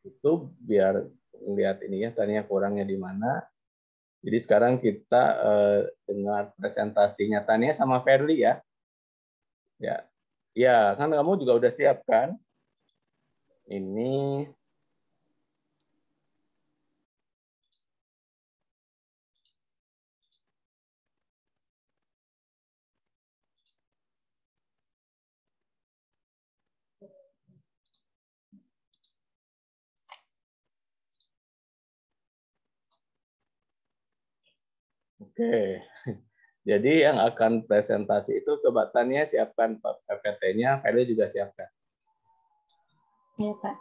Itu biar lihat ininya tadinya kurangnya di mana. Jadi sekarang kita dengar presentasinya Tania sama Ferli ya. Ya. Ya, kan kamu juga udah siap kan? Ini oke. Jadi yang akan presentasi itu coba Tania siapkan PPT-nya, Ferli juga siapkan. Iya, Pak.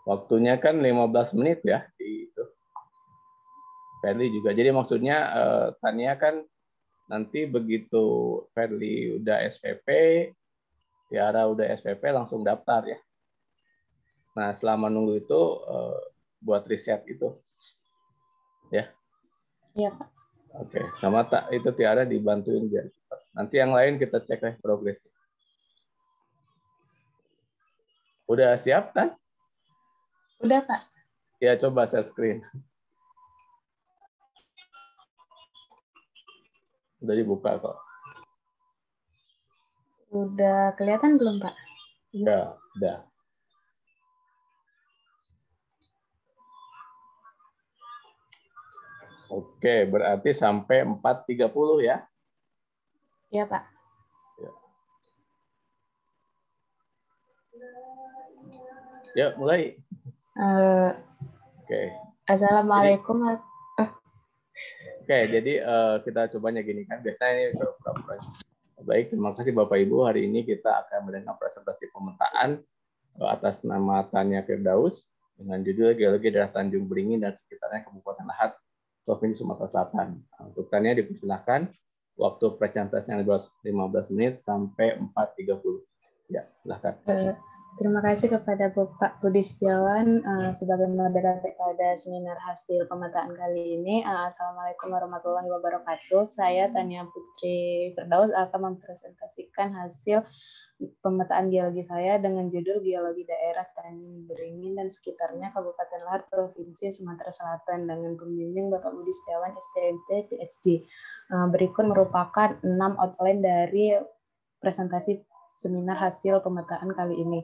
Waktunya kan 15 menit ya di itu. Ferli juga. Jadi maksudnya Tania kan nanti begitu Ferli udah SPP, Tiara udah SPP langsung daftar ya. Nah, selama nunggu itu buat riset itu. Ya. Iya, Pak. Oke, sama tak itu Tiara dibantuin biar cepat. Nanti yang lain kita cek progresnya. Udah siap kan? Udah, Pak. Ya, coba share screen. Udah dibuka kok. Udah kelihatan belum, Pak? Ya, udah. Oke, berarti sampai 4.30 ya? Iya, Pak. Ya. Yuk, mulai. Oke. Assalamualaikum. Jadi kita cobanya gini kan. Biasanya ini pura-pura. Baik, terima kasih Bapak Ibu. Hari ini kita akan mendengar presentasi pemetaan atas nama Tania Firdaus dengan judul Geologi Daerah Tanjung Beringin dan sekitarnya Kabupaten Lahat, Provinsi Sumatera Selatan. Untuk Tania dipersilakan. Waktu presentasinya 15 menit sampai 4.30. Ya, silakan. Terima kasih kepada Bapak Budi Setiawan sebagai moderator pada seminar hasil pemetaan kali ini. Assalamualaikum warahmatullahi wabarakatuh. Saya Tania Putri Firdaus akan mempresentasikan hasil pemetaan geologi saya dengan judul Geologi Daerah Tanjung Beringin dan sekitarnya Kabupaten Lahat, Provinsi Sumatera Selatan dengan pembimbing Bapak Budi Setiawan, STMT, PhD. Berikut merupakan 6 outline dari presentasi seminar hasil pemetaan kali ini.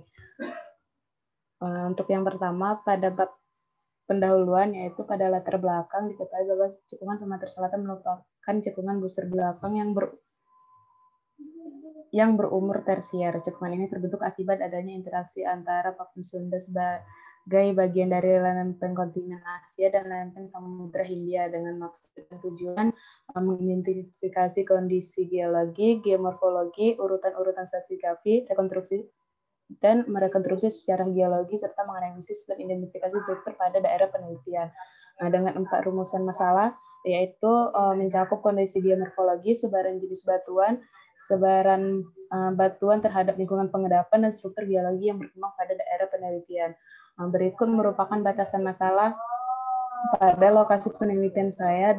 Untuk yang pertama, pada bab pendahuluan, yaitu pada latar belakang, diketahui bahwa cekungan Sumatera Selatan merupakan cekungan busur belakang yang berumur tersier. Cekungan ini terbentuk akibat adanya interaksi antara Papan Sunda sebagai bagian dari lempeng kontinen Asia dan lempeng Samudra Hindia dengan maksud dan tujuan mengidentifikasi kondisi geologi, geomorfologi, urutan-urutan stratigrafi, rekonstruksi dan merekonstruksi secara geologi serta menganalisis dan identifikasi struktur pada daerah penelitian. Nah, dengan 4 rumusan masalah, yaitu mencakup kondisi geomorfologi, sebaran jenis batuan, sebaran batuan terhadap lingkungan pengendapan dan struktur geologi yang berkembang pada daerah penelitian. Berikut merupakan batasan masalah pada lokasi penelitian saya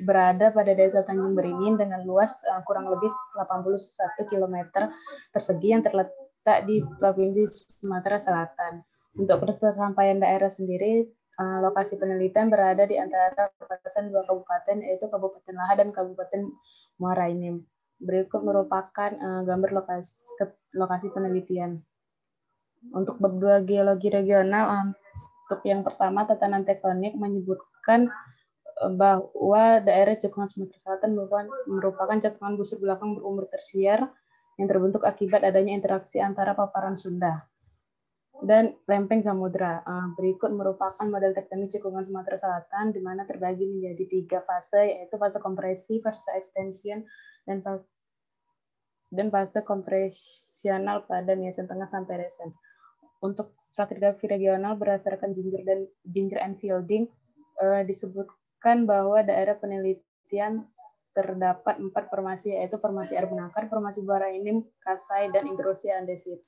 berada pada Desa Tanjung Beringin dengan luas kurang lebih 81 km persegi yang terletak di Provinsi Sumatera Selatan. Untuk persampaian daerah sendiri, lokasi penelitian berada di antara perbatasan 2 kabupaten, yaitu Kabupaten Lahat dan Kabupaten Muara Enim. Berikut merupakan gambar lokasi penelitian. Untuk bab 2 geologi regional, untuk yang pertama, tatanan tektonik menyebutkan bahwa daerah cekungan Sumatera Selatan merupakan cekungan busur belakang berumur tersier yang terbentuk akibat adanya interaksi antara paparan Sunda dan lempeng samudra. Berikut merupakan model tektonik cekungan Sumatera Selatan, di mana terbagi menjadi 3 fase, yaitu fase kompresi, fase extension, dan fase kompresional pada niasan tengah sampai resensi. Untuk stratigrafi regional berdasarkan ginger and fielding, disebutkan bahwa daerah penelitian terdapat 4 formasi, yaitu formasi air menangkar, formasi Muara Enim, Kasai, dan intrusi andesit.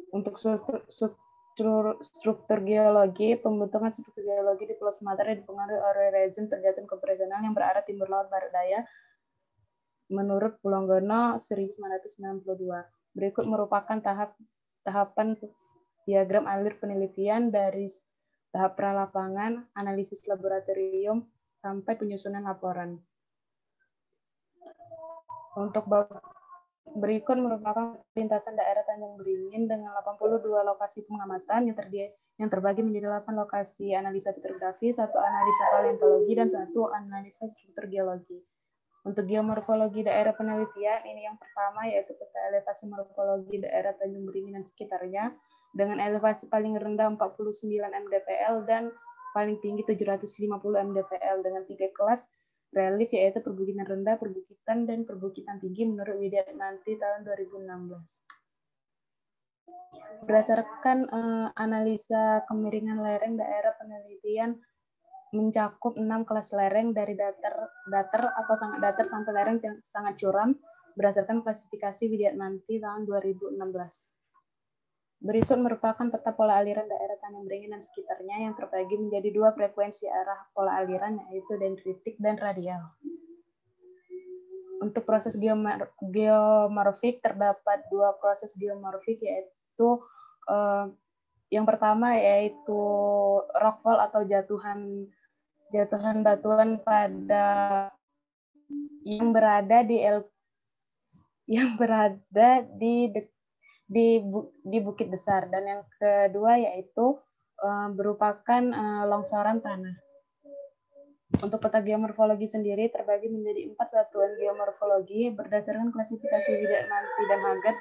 Untuk struktur geologi, pembentukan struktur geologi di Pulau Sumatera dipengaruhi oleh rezim terjatuh kompresional yang berarah timur laut barat daya menurut Pulonggono 1992. Berikut merupakan tahapan diagram alir penelitian dari tahap pralapangan, analisis laboratorium, sampai penyusunan laporan. Untuk berikut merupakan lintasan daerah Tanjung Beringin dengan 82 lokasi pengamatan yang terbagi menjadi 8 lokasi analisa petrografi, 1 analisa paleontologi, dan 1 analisa struktur geologi. Untuk geomorfologi daerah penelitian, ini yang pertama yaitu peta elevasi morfologi daerah Tanjung Beringin dan sekitarnya dengan elevasi paling rendah 49 mdpl dan paling tinggi 750 mdpl dengan 3 kelas relief yaitu perbukitan rendah, perbukitan, dan perbukitan tinggi menurut Widiananti tahun 2016. Berdasarkan analisa kemiringan lereng daerah penelitian mencakup 6 kelas lereng dari datar atau sangat datar sampai lereng yang sangat curam berdasarkan klasifikasi Widiananti tahun 2016. Berikut merupakan peta pola aliran daerah Tanjung Beringin dan sekitarnya yang terbagi menjadi 2 frekuensi arah pola aliran yaitu dendritik dan radial. Untuk proses geomorfik terdapat 2 proses geomorfik yaitu yang pertama yaitu rockfall atau jatuhan batuan pada yang berada di bukit besar, dan yang kedua yaitu berupakan longsoran tanah. Untuk peta geomorfologi sendiri terbagi menjadi 4 satuan geomorfologi berdasarkan klasifikasi Widiananti dan Haggard,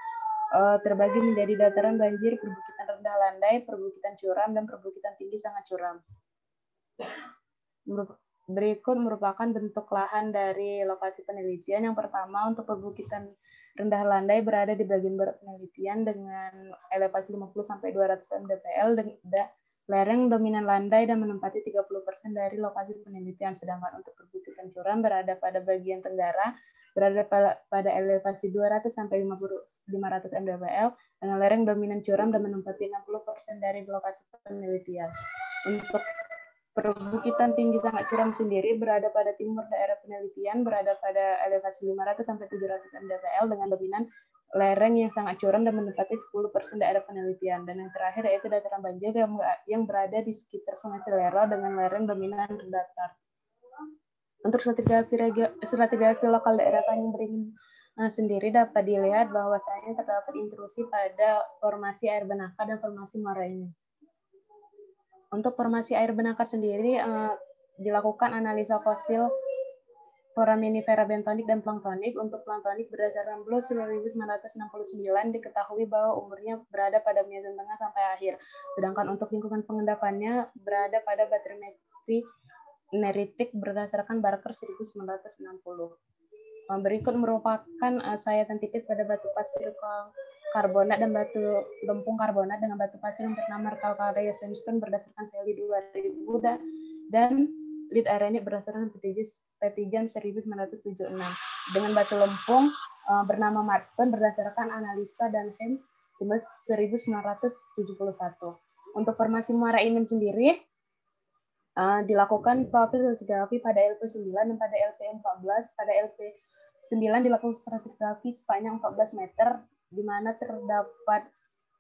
terbagi menjadi dataran banjir, perbukitan rendah landai, perbukitan curam, dan perbukitan tinggi sangat curam. Berikut merupakan bentuk lahan dari lokasi penelitian. Yang pertama, untuk perbukitan rendah landai berada di bagian barat penelitian dengan elevasi 50-200 mdpl, lereng dominan landai dan menempati 30% dari lokasi penelitian. Sedangkan untuk perbukitan curam berada pada bagian tenggara, berada pada elevasi 200-500 mdpl, dengan lereng dominan curam dan menempati 60% dari lokasi penelitian. Untuk perbukitan tinggi sangat curam sendiri berada pada timur daerah penelitian, berada pada elevasi 500-700 mdpl dengan dominan lereng yang sangat curam dan menempati 10% daerah penelitian. Dan yang terakhir yaitu dataran banjir yang berada di sekitar Sungai Selero dengan lereng dominan datar. Untuk stratigrafi lokal daerah Tanjung Beringin sendiri dapat dilihat bahwasanya terdapat intrusi pada formasi air benaka dan formasi muara ini. Untuk formasi air benaka sendiri dilakukan analisa fosil foraminifera bentonik dan planktonik. Untuk planktonik berdasarkan Blues 1969 diketahui bahwa umurnya berada pada Miocen tengah sampai akhir. Sedangkan untuk lingkungan pengendapannya berada pada baterimetri neritik berdasarkan Barker 1960. Berikut merupakan sayatan tipis pada batu pasir karbonat dan batu lempung karbonat dengan batu pasir yang bernama Calcarea sandstone berdasarkan Selly 2000 dan lead arenit berdasarkan Petijan 1976 dengan batu lempung bernama Marstone berdasarkan analisa Dunham 1971. Untuk formasi muara Inem sendiri dilakukan profil stratigrafi pada LP9 dan pada LP14. Pada LP9 dilakukan stratigrafi sepanjang 14 meter di mana terdapat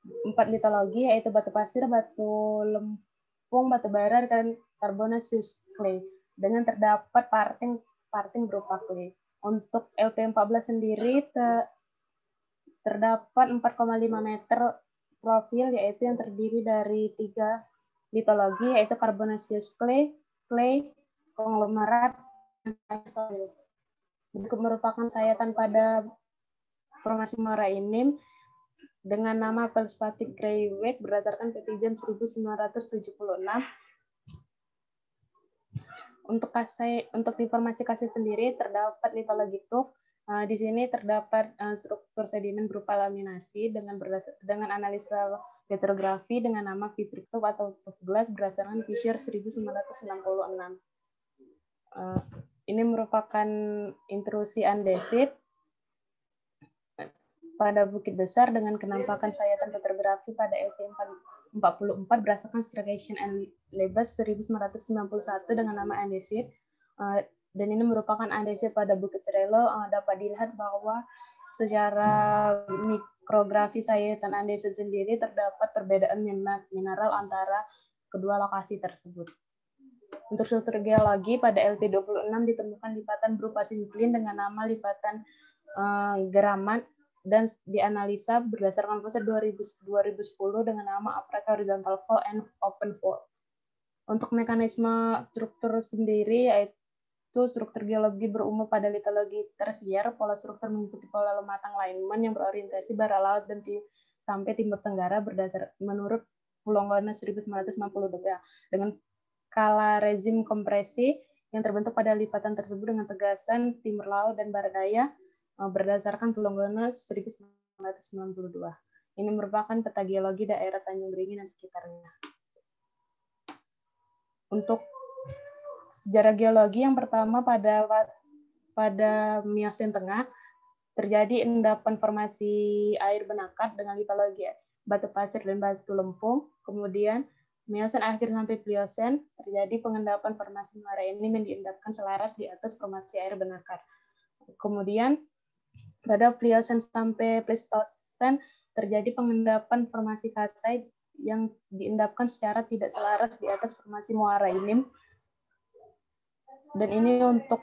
4 litologi yaitu batu pasir, batu lempung, batu bara, dan carbonaceous clay dengan terdapat parting berupa clay. Untuk LP14 sendiri terdapat 4,5 meter profil yaitu yang terdiri dari 3 litologi yaitu carbonaceous clay, konglomerat, dan soil. Berikut merupakan sayatan pada formasi muara Inem dengan nama Feldspathic Greywacke berdasarkan Petijan 1976. Untuk di formasi kasih sendiri terdapat litologi tuff. Di sini terdapat struktur sedimen berupa laminasi dengan analisa petrografi dengan nama Vitrik tuff atau tuff glass berdasarkan Fisher 1966. Ini merupakan intrusi andesit pada Bukit Besar dengan kenampakan sayatan petrografi pada LP44 berdasarkan Striation and Lebas 1991 dengan nama andesit. dan ini merupakan andesit pada Bukit Serelo. Dapat dilihat bahwa secara mikrografi sayatan andesit sendiri terdapat perbedaan mineral antara kedua lokasi tersebut. Untuk struktur geologi, pada LP26 ditemukan lipatan berupa sinklin dengan nama lipatan Geramat dan dianalisa berdasarkan proses 2010 dengan nama Africa Horizontal Fault and Open Fault. Untuk mekanisme struktur sendiri, yaitu struktur geologi berumur pada litologi tersier, pola struktur mengikuti pola lematang lineman yang berorientasi barat laut dan sampai timur tenggara menurut Pulongono 1950 dengan skala rezim kompresi yang terbentuk pada lipatan tersebut dengan tegasan timur laut dan barat daya berdasarkan Pulongono 1992. Ini merupakan peta geologi daerah Tanjung Beringin dan sekitarnya. Untuk sejarah geologi yang pertama pada Miocen tengah terjadi endapan formasi air benakat dengan litologi batu pasir dan batu lempung. Kemudian Miocen akhir sampai Pliocen terjadi pengendapan formasi muara ini yang diendapkan selaras di atas formasi air benakat. Kemudian pada Pliocen sampai Pleistocen terjadi pengendapan formasi kasai yang diendapkan secara tidak selaras di atas formasi muara inim. Dan ini untuk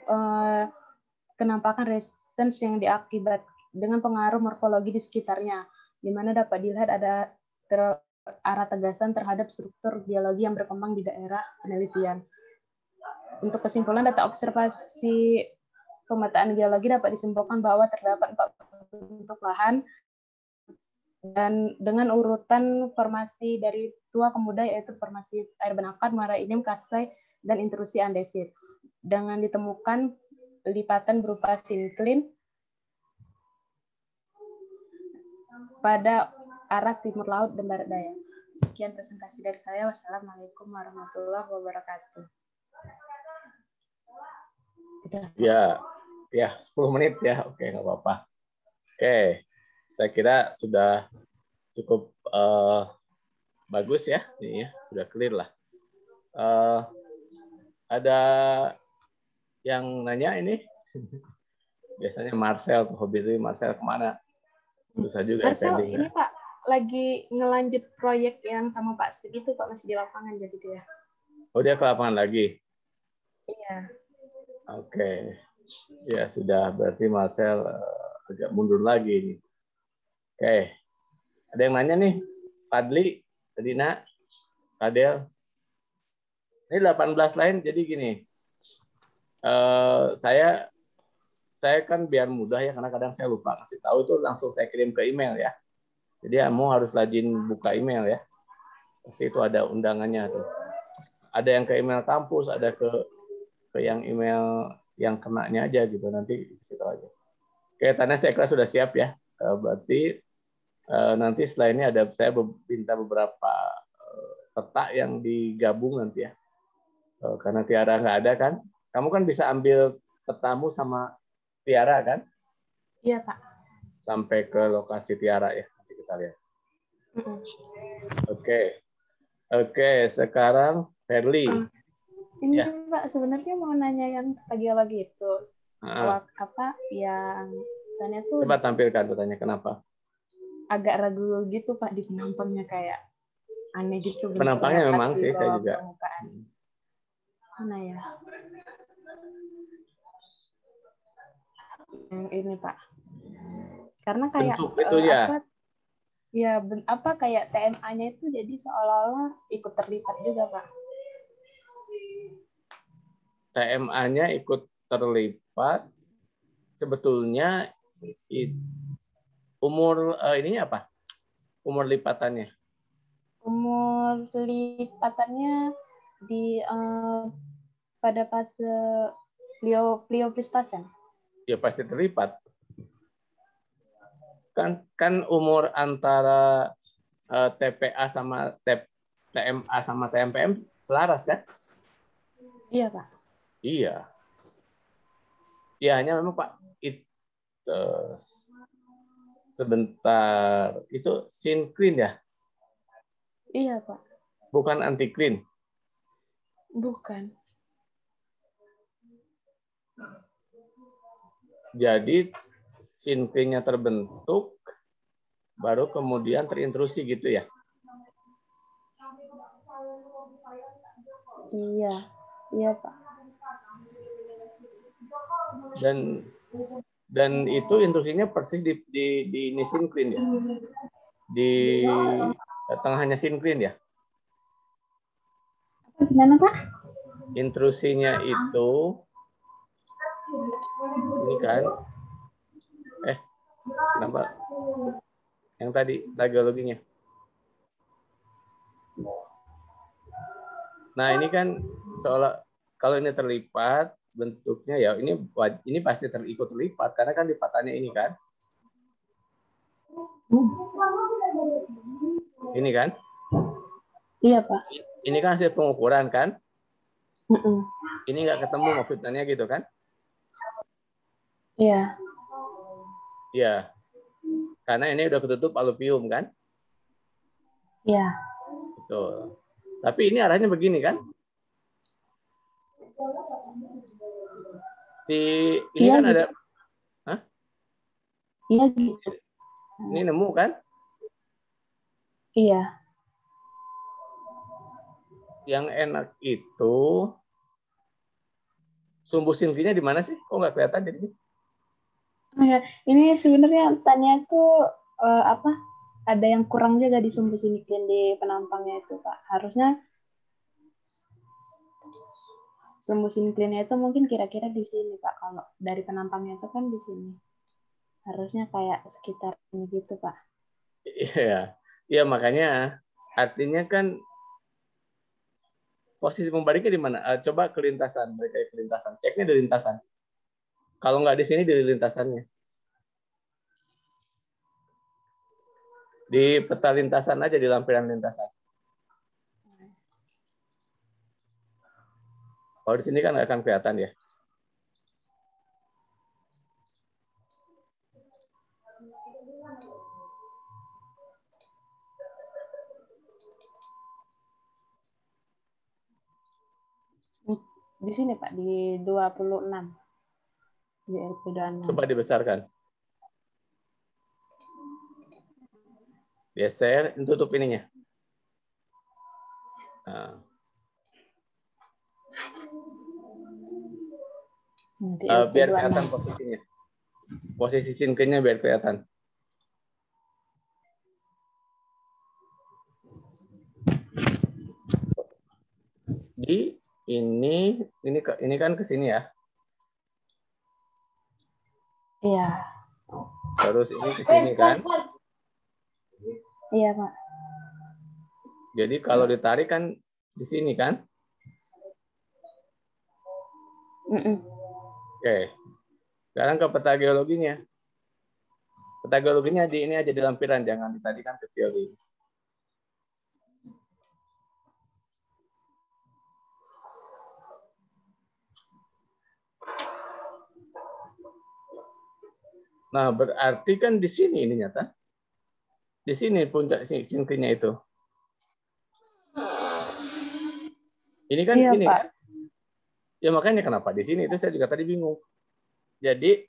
kenampakan resens yang diakibat dengan pengaruh morfologi di sekitarnya, di mana dapat dilihat ada arah tegasan terhadap struktur geologi yang berkembang di daerah penelitian. Untuk kesimpulan data observasi pemetaan geologi dapat disimpulkan bahwa terdapat 4 bentuk lahan dan dengan urutan formasi dari tua ke muda, yaitu formasi air benakat, muara inim, kasai, dan intrusi andesit. Dengan ditemukan lipatan berupa sinklin pada arah timur laut dan barat daya. Sekian presentasi dari saya. Wassalamualaikum warahmatullahi wabarakatuh. Ya, 10 menit ya. Oke, nggak apa-apa. Oke, saya kira sudah cukup bagus ya. Ini ya, sudah clear lah. Ada yang nanya ini? Biasanya Marcel, hobi Marcel kemana? Susah juga Marcel, pending, ini Pak, lagi ngelanjut proyek yang sama Pak Steve itu, Pak, masih di lapangan jadi dia. Oh, dia ke lapangan lagi? Iya. Oke. Ya, sudah. Berarti Marcel agak mundur lagi. Oke. Ada yang nanya nih? Padli, Dina, Kadel. Ini 18 lain, jadi gini. Saya kan biar mudah ya, karena kadang saya lupa kasih tahu itu langsung saya kirim ke email ya. Jadi kamu harus rajin buka email ya. Pasti itu ada undangannya tuh. Ada yang ke email kampus, ada ke yang email yang kenanya aja gitu, nanti situ aja. Oke, tanya saya kira sudah siap ya. Berarti nanti setelah ini saya minta beberapa peta yang digabung nanti ya. Karena Tiara nggak ada kan. Kamu kan bisa ambil petamu sama Tiara kan? Iya, Pak. Sampai ke lokasi Tiara ya. Nanti kita lihat. Oke, sekarang Verly. Ini ya. Pak, sebenarnya mau nanya yang geologi itu. Apa yang tanya tuh? Coba tampilkan pertanyaan kenapa? Agak ragu gitu Pak di penampangnya, kayak aneh gitu. Penampangnya memang sih saya juga. Mana ya? Yang ini Pak. Karena kayak bentuk itu ya. Apa kayak TMA-nya itu jadi seolah-olah ikut terlibat juga Pak. TMA-nya ikut terlibat. Sebetulnya umur ininya apa? Umur lipatannya? Umur lipatannya di pada fase Pleistocen. Ya pasti terlipat. Kan umur antara TPA sama TMA sama TMPM selaras kan? Iya Pak. Iya. Ya hanya memang Pak sebentar itu syncline ya? Iya Pak. Bukan anticline? Bukan. Jadi sinklinnya terbentuk, baru kemudian terintrusi gitu ya? Iya, iya Pak. Dan itu intrusinya persis di ini sinklin ya? Di tengahnya sinklin ya? Gimana Pak? Intrusinya itu, ini kan, kenapa? Yang tadi, tagiologinya. Nah ini kan seolah kalau ini terlipat bentuknya ya ini pasti ikut terlipat karena kan lipatannya ini kan, ini kan, Iya Pak. ini kan hasil pengukuran kan, ini nggak ketemu maksudnya gitu kan? Iya. Iya, karena ini udah ketutup aluvium kan? Iya. Betul. Tapi ini arahnya begini kan? Ini iya, kan gitu. ada, hah? Iya gitu. Ini nemu kan? Iya. Yang enak itu sumbu sinklinya di mana sih? Kok nggak kelihatan jadi? Ya, ini sebenarnya tanya tuh apa? Ada yang kurang juga di sumbu sinklin di penampangnya itu Pak. Harusnya sumbu sinklinnya itu mungkin kira-kira di sini Pak. Kalau dari penampangnya itu kan di sini. Harusnya kayak sekitar ini gitu Pak. Iya, ya makanya artinya kan posisi membaliknya di mana? Coba kelintasan, mereka kelintasan. Ceknya di lintasan. Kalau nggak di sini di lintasannya. Di peta lintasan aja, di lampiran lintasan. Kalau di sini kan nggak akan kelihatan ya. Di sini Pak, di 26. Di RP 26. Coba dibesarkan. Geser, tutup ininya. Nah. Biar kelihatan posisinya. Posisi sinklinnya biar kelihatan. Di ini kan ke sini ya. Iya. Terus ini ke sini kan. Iya, Pak. Jadi kalau ditarik kan di sini kan. Oke. Sekarang ke peta geologinya. Peta geologinya di ini aja di lampiran, jangan di tadi kan kecil di. Nah, berarti kan di sini ini nyata. Di sini puncak sinklinnya itu. Ini kan iya, ini Pak. kan. Ya makanya kenapa di sini itu saya juga tadi bingung. Jadi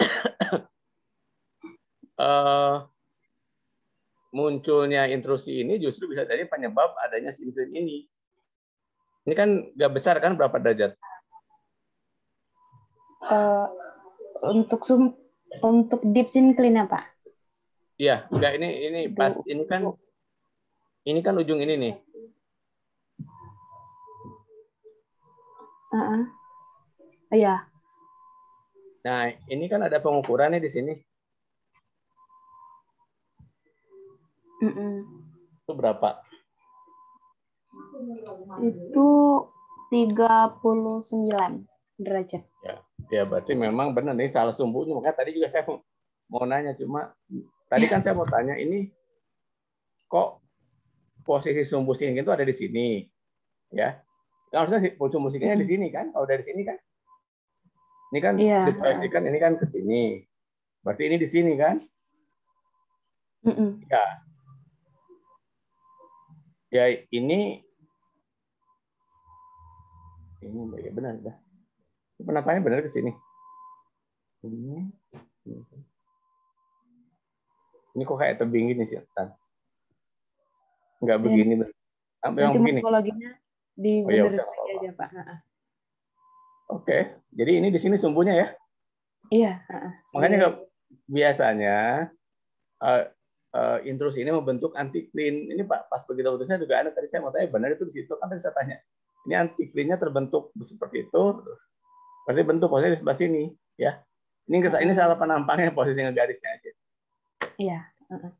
munculnya intrusi ini justru bisa jadi penyebab adanya sinklin ini. Ini kan nggak besar kan, berapa derajat? Untuk deep sinklinnya Pak. Iya, enggak ini pas ini kan ujung ini nih. Iya. Nah, ini kan ada pengukuran nih di sini. Itu berapa? Itu 39 derajat. Ya berarti memang benar nih salah sumbunya. Makanya tadi juga saya mau nanya, cuma tadi kan saya mau tanya ini kok posisi sumbu sinklin itu ada di sini, ya? Harusnya sumbu sinklinnya di sini kan? Kalau dari sini kan? Ini kan diproyeksikan ini kan ke sini. Berarti ini di sini kan? Ya. Ya ini benar dah. Penampakannya benar ke sini. Ini Ini kok kayak tebing gini sih, Tan? Nggak begini. Memang Nanti begini. morfologinya Oh ya dibenerin udah. lagi aja, Pak. Oke, jadi ini di sini sumbunya ya. Iya. Makanya biasanya intrus ini membentuk antiklin. Ini Pak, pas begitu putusnya juga ada tadi saya mau tanya, benar itu di situ kan tadi saya tanya. Ini antiklinnya terbentuk seperti itu, berarti bentuk posisinya di sebelah sini, ya. Ini salah penampangnya posisi garisnya aja. Iya.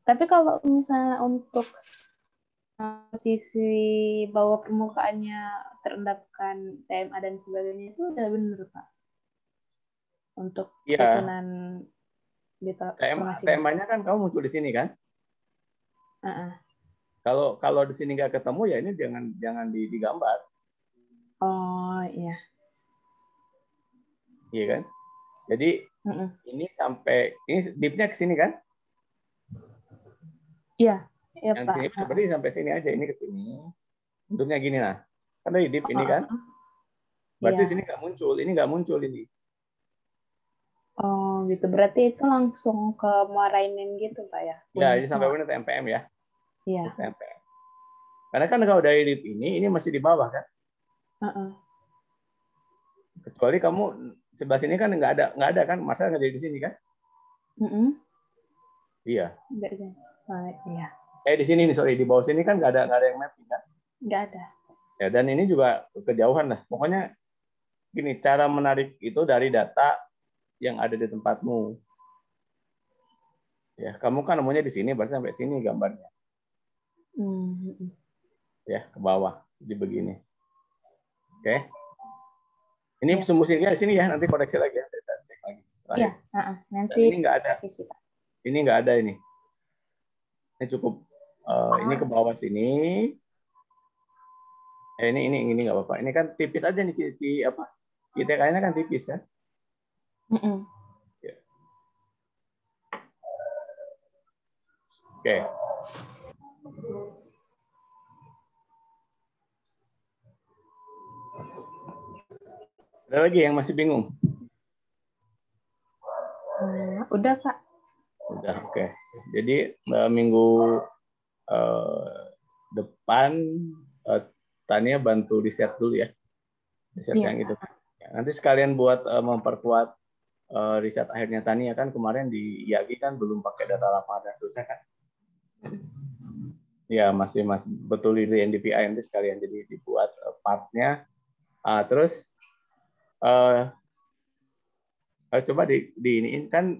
Tapi kalau misalnya untuk sisi bawah permukaannya terendapkan TMA dan sebagainya itu udah benar, Pak. Untuk susunan formasi. TMA-nya kan kamu muncul di sini kan? Kalau di sini nggak ketemu ya ini jangan digambar. Oh iya. Iya kan? Jadi ini sampai ini deepnya ke sini kan? Iya. Iya, Yang Pak. di sini berarti sampai sini aja, ini ke sini. Bentuknya gini nah. Kan dari deep ini kan? Berarti sini nggak muncul, ini nggak muncul ini. Oh gitu. Berarti itu langsung ke muara Inen gitu, Pak ya? Ya, ini sampai mana TMPM ya? Iya. TMPM. Karena kan kalau dari deep ini masih di bawah kan? Kecuali kamu sebelah sini kan nggak ada kan? Masa nggak jadi di sini kan? Iya. Iya. Di sini nih, sorry, di bawah sini kan nggak ada yang mapping kan? Nggak ada. Ya, dan ini juga kejauhan lah. Pokoknya gini, cara menarik itu dari data yang ada di tempatmu. Ya, kamu kan nemunya di sini, berarti sampai sini gambarnya. Ya, ke bawah. Jadi begini. Oke. Ini sumbu sini di sini ya, nanti koreksi lagi ya. Saya cek lagi. Iya, nanti ini nggak ada. Ini nggak ada ini. Ini cukup. Ini ke bawah sini. Ini nggak apa-apa. Ini kan tipis aja nih apa? Kita kayaknya kan tipis kan? Ya. Oke. Ada lagi yang masih bingung? Udah, Pak. Udah, oke. Jadi minggu depan Tania bantu riset dulu ya. Riset yang itu. Nanti sekalian buat memperkuat riset akhirnya Tania kan kemarin di IAGI kan belum pakai data lapangan dan seterusnya kan. Ya, masih betul di NDVI nanti sekalian jadi dibuat partnya. Terus coba diiniin kan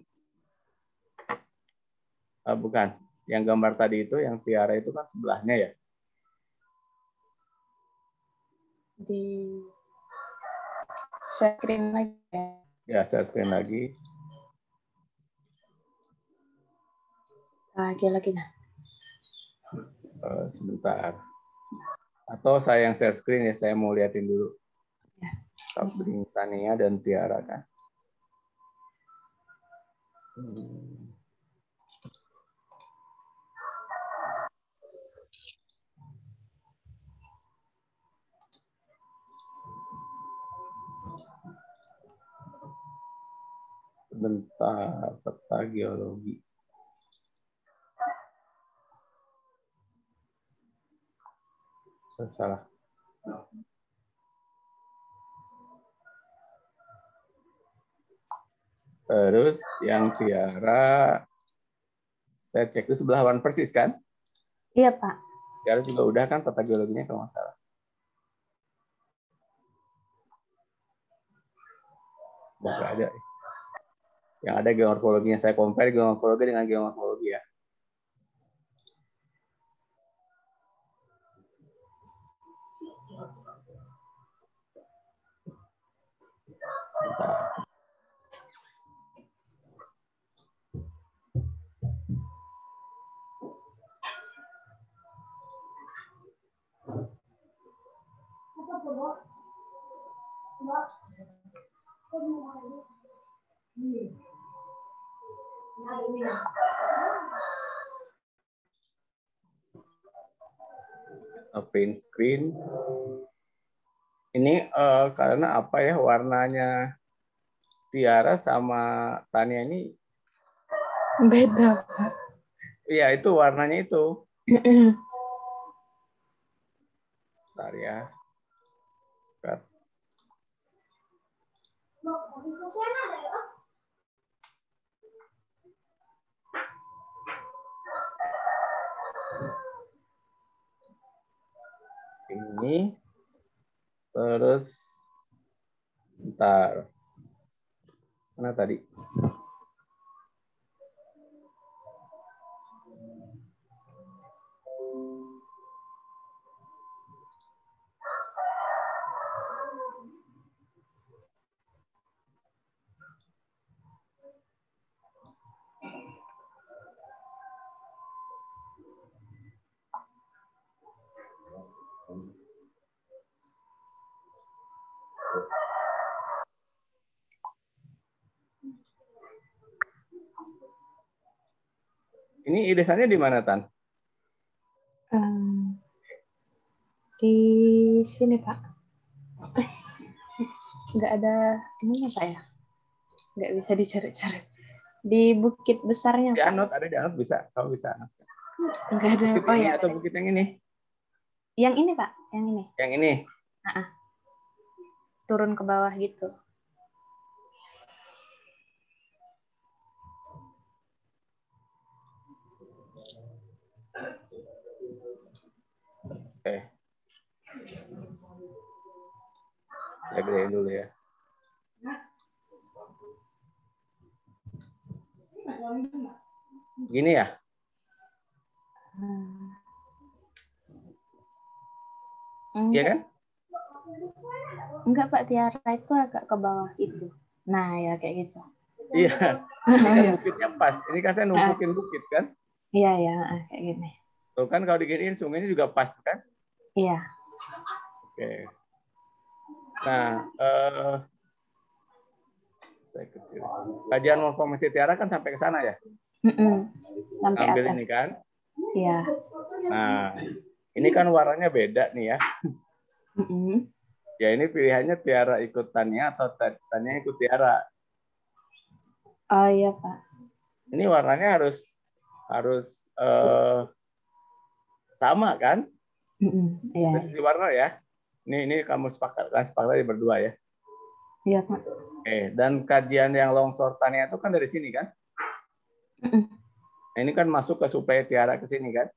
bukan yang gambar tadi itu yang Tiara itu kan sebelahnya ya. Di share screen lagi ya. Ya, share screen lagi. Lagi nah. Sebentar. Atau saya yang share screen ya, saya mau liatin dulu. Tania dan Tiara kan. Sebentar, peta geologi. Salah. Terus yang Tiara, saya cek itu sebelah lawan persis kan? Iya, Pak. Tiara juga udah kan peta geologinya kalau nggak salah. Nggak ada. Yang ada geomorfologinya, saya compare geomorfologi dengan geomorfologi ya. Print screen. Ini karena apa ya, warnanya Tiara sama Tania ini Beda, Pak. Iya, itu warnanya itu. Bentar ya. Bentar. Ini terus bentar. Mana tadi? Ini irisannya di mana, Tan? Di sini, Pak. Nggak ada ininya, Pak ya? Nggak bisa dicari-cari. Di bukit besarnya, Di Pak. anot, ada di anot bisa. Kamu bisa anot. Nggak ada. Bukit Oh ini ya, atau bukit yang ini? yang ini, Pak. Yang ini. Yang ini. Turun ke bawah gitu. Oke. Saya gedein dulu ya. Gini ya? Iya kan? Enggak, Pak. Tiara itu agak ke bawah itu. Nah, ya kayak gitu. Iya. Ini kan bukitnya pas. Ini kan saya numpukin bukit kan? Iya, ya. Kayak gini. Tuh kan kalau diginiin sungainya juga pas kan? Iya. Oke. Nah, saya kecil. Kajian morfometri Tiara kan sampai ke sana ya? Sampai Ambil atas. ini kan? Iya. Nah, ini kan warnanya beda nih ya. Ya ini pilihannya Tiara ikut Tania atau Tania ikut Tiara. Oh iya, Pak. Ini warnanya harus sama kan? Iya. Dari sisi warna ya. Ini kamu sepakat berdua ya. Iya, Pak. Dan kajian yang longsor Tania itu kan dari sini kan? Nah, ini kan masuk ke suplai Tiara ke sini kan?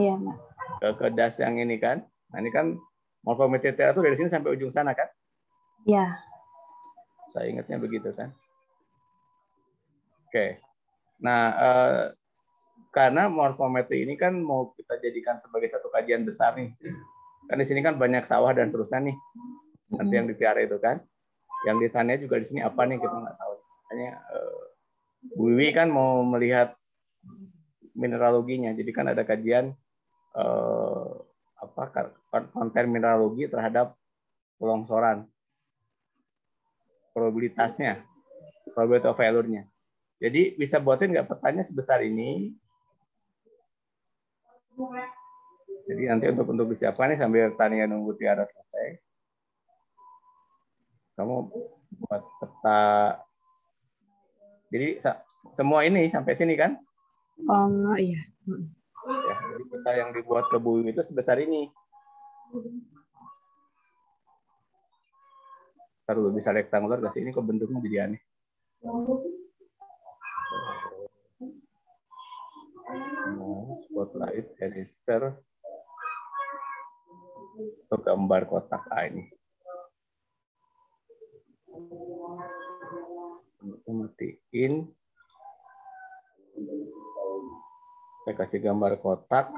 Iya, Pak. Ke das yang ini kan? Nah, ini kan morfometri Tiara itu dari sini sampai ujung sana kan? Iya. Saya ingatnya begitu kan? Oke. Nah, karena morfometri ini kan mau kita jadikan sebagai satu kajian besar nih. Kan di sini kan banyak sawah dan seterusnya nih. Nanti yang di Tiara itu kan. Yang di Tania juga di sini apa nih kita nggak tahu. Makanya Bu Wiwi kan mau melihat mineraloginya. Jadi kan ada kajian konten mineralogi terhadap longsoran. Probabilitasnya. Probability of failure-nya. Jadi bisa buatin nggak petanya sebesar ini. Jadi nanti untuk disiapkan nih sambil Tania nunggu Tiara selesai. Kamu buat peta. Jadi semua ini sampai sini kan? Oh iya. Ya, jadi peta yang dibuat ke bumi itu sebesar ini. Kalau bisa rektangular ke sini kok bentuknya jadi aneh. Spotlight, eraser, atau gambar kotak ini. Matiin. Saya kasih gambar kotak.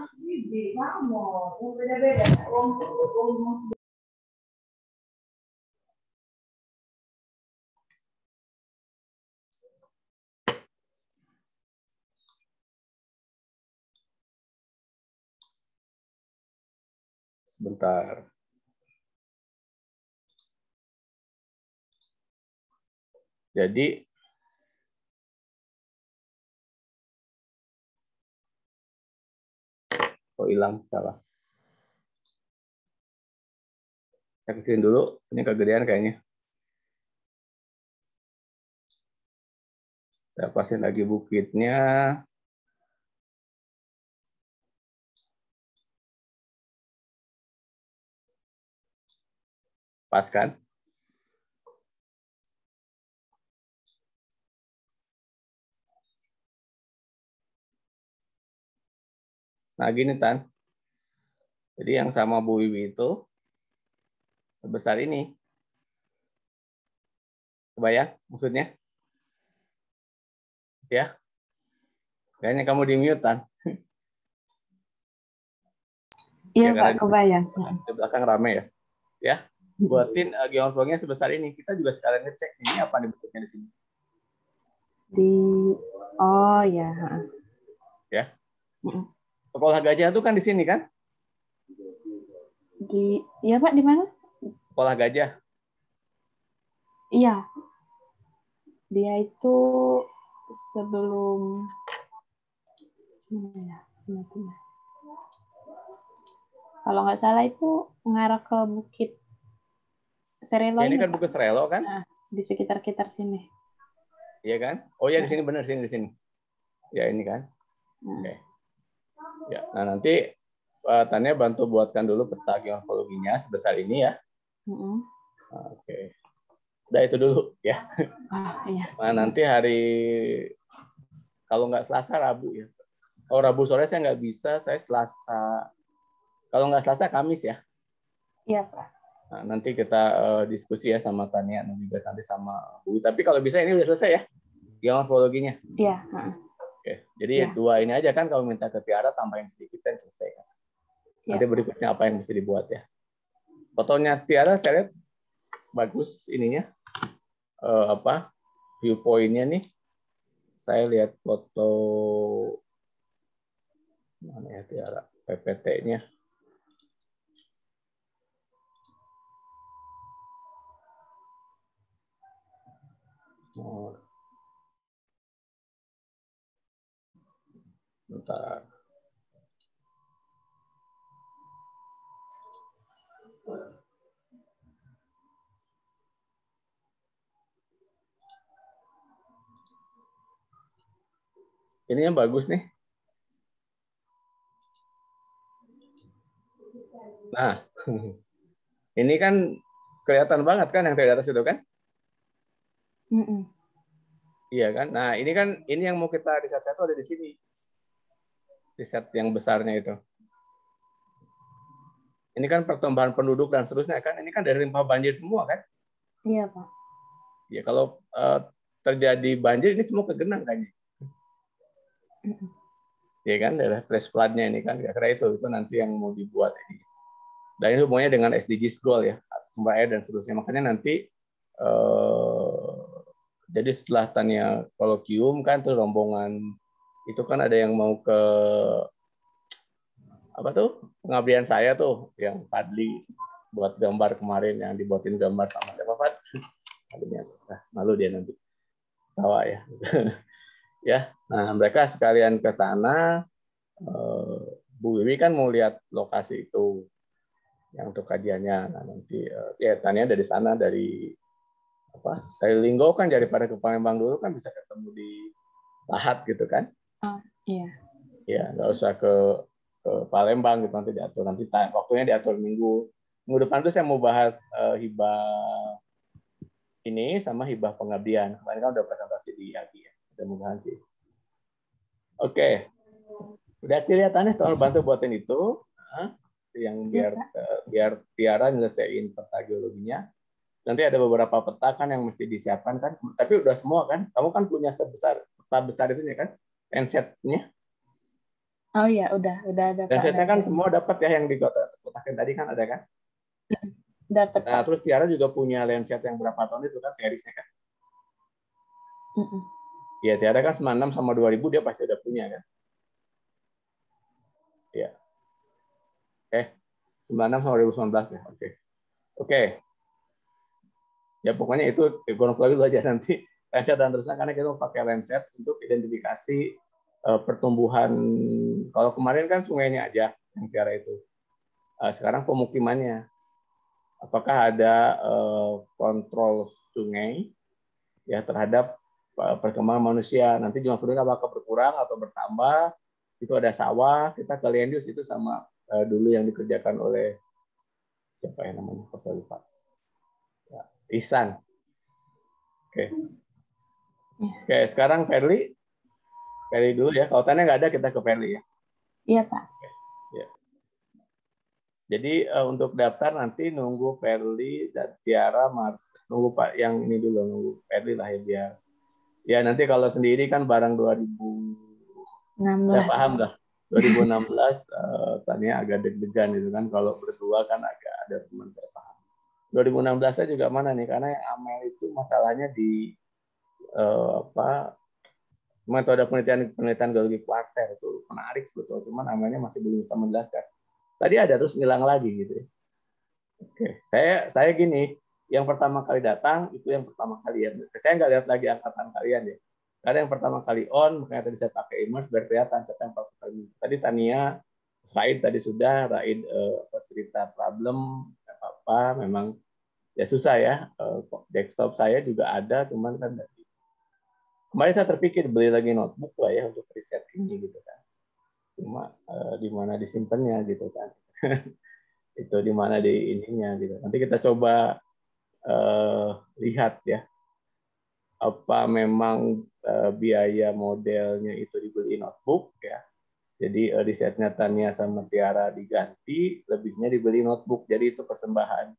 Sebentar. Jadi hilang salah. Saya kecilin dulu, ini kegedean kayaknya. Saya pasin lagi bukitnya. Pas kan? Nah gini Tan. Jadi yang sama Bu Wiwi itu sebesar ini. Kebayang maksudnya? Ya? Kayaknya kamu di mute Tan. Iya Ya, Pak, kebayang. Di belakang rame ya. Ya, buatin geometri sebesar ini. Kita juga sekalian ngecek ini apa nih bentuknya di sini. Oh ya. Ya. Sekolah gajah itu kan di sini kan? Iya Pak, di mana? Sekolah gajah. Iya. Dia itu sebelum kalau nggak salah itu mengarah ke Bukit Serelo Ya, ini kan Pak. Bukit Serelo kan? Nah, di sekitar sini. Iya kan? Oh ya, di sini benar, di sini. Ya ini kan. Oke. Ya, nah nanti Tania bantu buatkan dulu peta geomorfologinya sebesar ini ya. Oke. Udah itu dulu ya. Iya. Nah nanti hari kalau nggak Selasa Rabu ya. Oh Rabu sore saya nggak bisa, saya Selasa. Kalau nggak Selasa Kamis ya. Iya Pak. Nah, nanti kita diskusi ya sama Tania dan juga nanti sama Bu. Tapi kalau bisa ini udah selesai ya geomorfologinya. Iya. Oke. Jadi dua ini aja kan kalau minta ke Tiara tambahin sedikit dan selesai kan. Nanti berikutnya apa yang mesti dibuat ya. Fotonya Tiara saya lihat bagus ininya. Viewpoint-nya nih. Saya lihat foto mana ya Tiara PPT-nya. Bentar. Ini yang bagus nih. Nah, ini kan kelihatan banget kan yang dari atas itu kan? Iya kan? Nah, ini yang mau kita riset itu ada di sini. Riset yang besarnya itu. Ini kan pertumbuhan penduduk dan seterusnya kan. Ini kan dari limpah banjir semua kan? Iya, Pak. Ya, kalau terjadi banjir ini semua ke genang kayaknya. Ya kan, daerah flash flood-nya ini kan, kira-kira itu nanti yang mau dibuat ini. Dan ini hubungannya dengan SDGs goal ya, sumber air dan seterusnya. Makanya nanti jadi setelah Tania kolokium kan tuh rombongan itu kan ada yang mau ke apa tuh pengabdian saya tuh yang Padli buat gambar kemarin yang dibuatin gambar sama siapa Pak? Malu dia nanti tawa ya. Ya, nah mereka sekalian ke sana. Bu Wiwi kan mau lihat lokasi itu yang untuk kajiannya. Nah, nanti ya Tania dari sana dari Linggo kan daripada ke Palembang dulu kan bisa ketemu di Lahat gitu kan? Oh iya. Ya nggak usah ke Palembang gitu nanti diatur nanti waktunya diatur minggu depan tuh saya mau bahas hibah ini sama hibah pengabdian. Kemarin kan udah presentasi di IAGI ya. Mudah-mudahan sih. Oke. Udah kelihatannya tolong bantu buatin itu. Yang biar Tiara nyelesain peta geologinya. Nanti ada beberapa peta kan yang mesti disiapkan kan. Tapi udah semua kan. Kamu kan punya peta besar itu kan. Landset-nya. Oh iya, udah ada. Landset-nya kan semua dapat ya yang dikotakin tadi kan ada kan? Dapat. Nah, terus Tiara juga punya Landset yang berapa tahun itu kan seriesnya kan? Ya, Tiara kan 96 sama 2000 dia pasti udah punya kan? Ya. Oke. 96 sama 2019 ya. Oke. Ya pokoknya itu gonflagi dulu aja nanti Landset dan terusnya karena kita pakai Landset untuk identifikasi pertumbuhan. Kalau kemarin kan sungainya aja yang Tiara itu. Sekarang pemukimannya. Apakah ada kontrol sungai ya terhadap perkembangan manusia. Nanti jumlah penduduk apakah berkurang atau bertambah? Itu ada sawah, kita ke land use itu sama dulu yang dikerjakan oleh siapa yang namanya? Saya lupa. Ya, Ihsan. Oke. Oke, sekarang Ferli dulu ya. Kalau tanya nggak ada, kita ke Ferli ya. Iya, Pak. Ya. Jadi untuk daftar nanti nunggu Ferli dan Tiara, Mars. Nunggu Pak yang ini dulu, nunggu Ferli lah ya biar. Ya nanti kalau sendiri kan barang 2016. Saya paham lah. 2016 tanya agak deg-degan gitu kan. Kalau berdua kan agak ada teman saya paham. 2016 juga mana nih? Karena yang Amel itu masalahnya di metode penelitian geologi kuarter itu menarik sebetulnya, cuman Amelnya masih belum bisa menjelaskan. Tadi ada terus ngilang lagi gitu ya. Oke, saya gini, yang pertama kali datang itu yang pertama kali ya. Saya nggak lihat lagi angkatan kalian ya. Karena yang pertama kali on, makanya tadi saya pakai immerse biar kelihatan siapa yang pertama kali. Tadi Tania, Raid tadi sudah, Raid cerita problem apa memang ya susah ya. Desktop saya juga ada, cuman kan kemarin saya terpikir beli lagi notebook lah ya untuk riset ini gitu kan. Cuma di mana disimpannya gitu kan. Itu di mana di ininya gitu. Nanti kita coba lihat ya. Apa memang biaya modelnya itu dibeli notebook ya. Jadi risetnya Tania sama Tiara diganti, lebihnya dibeli notebook. Jadi itu persembahan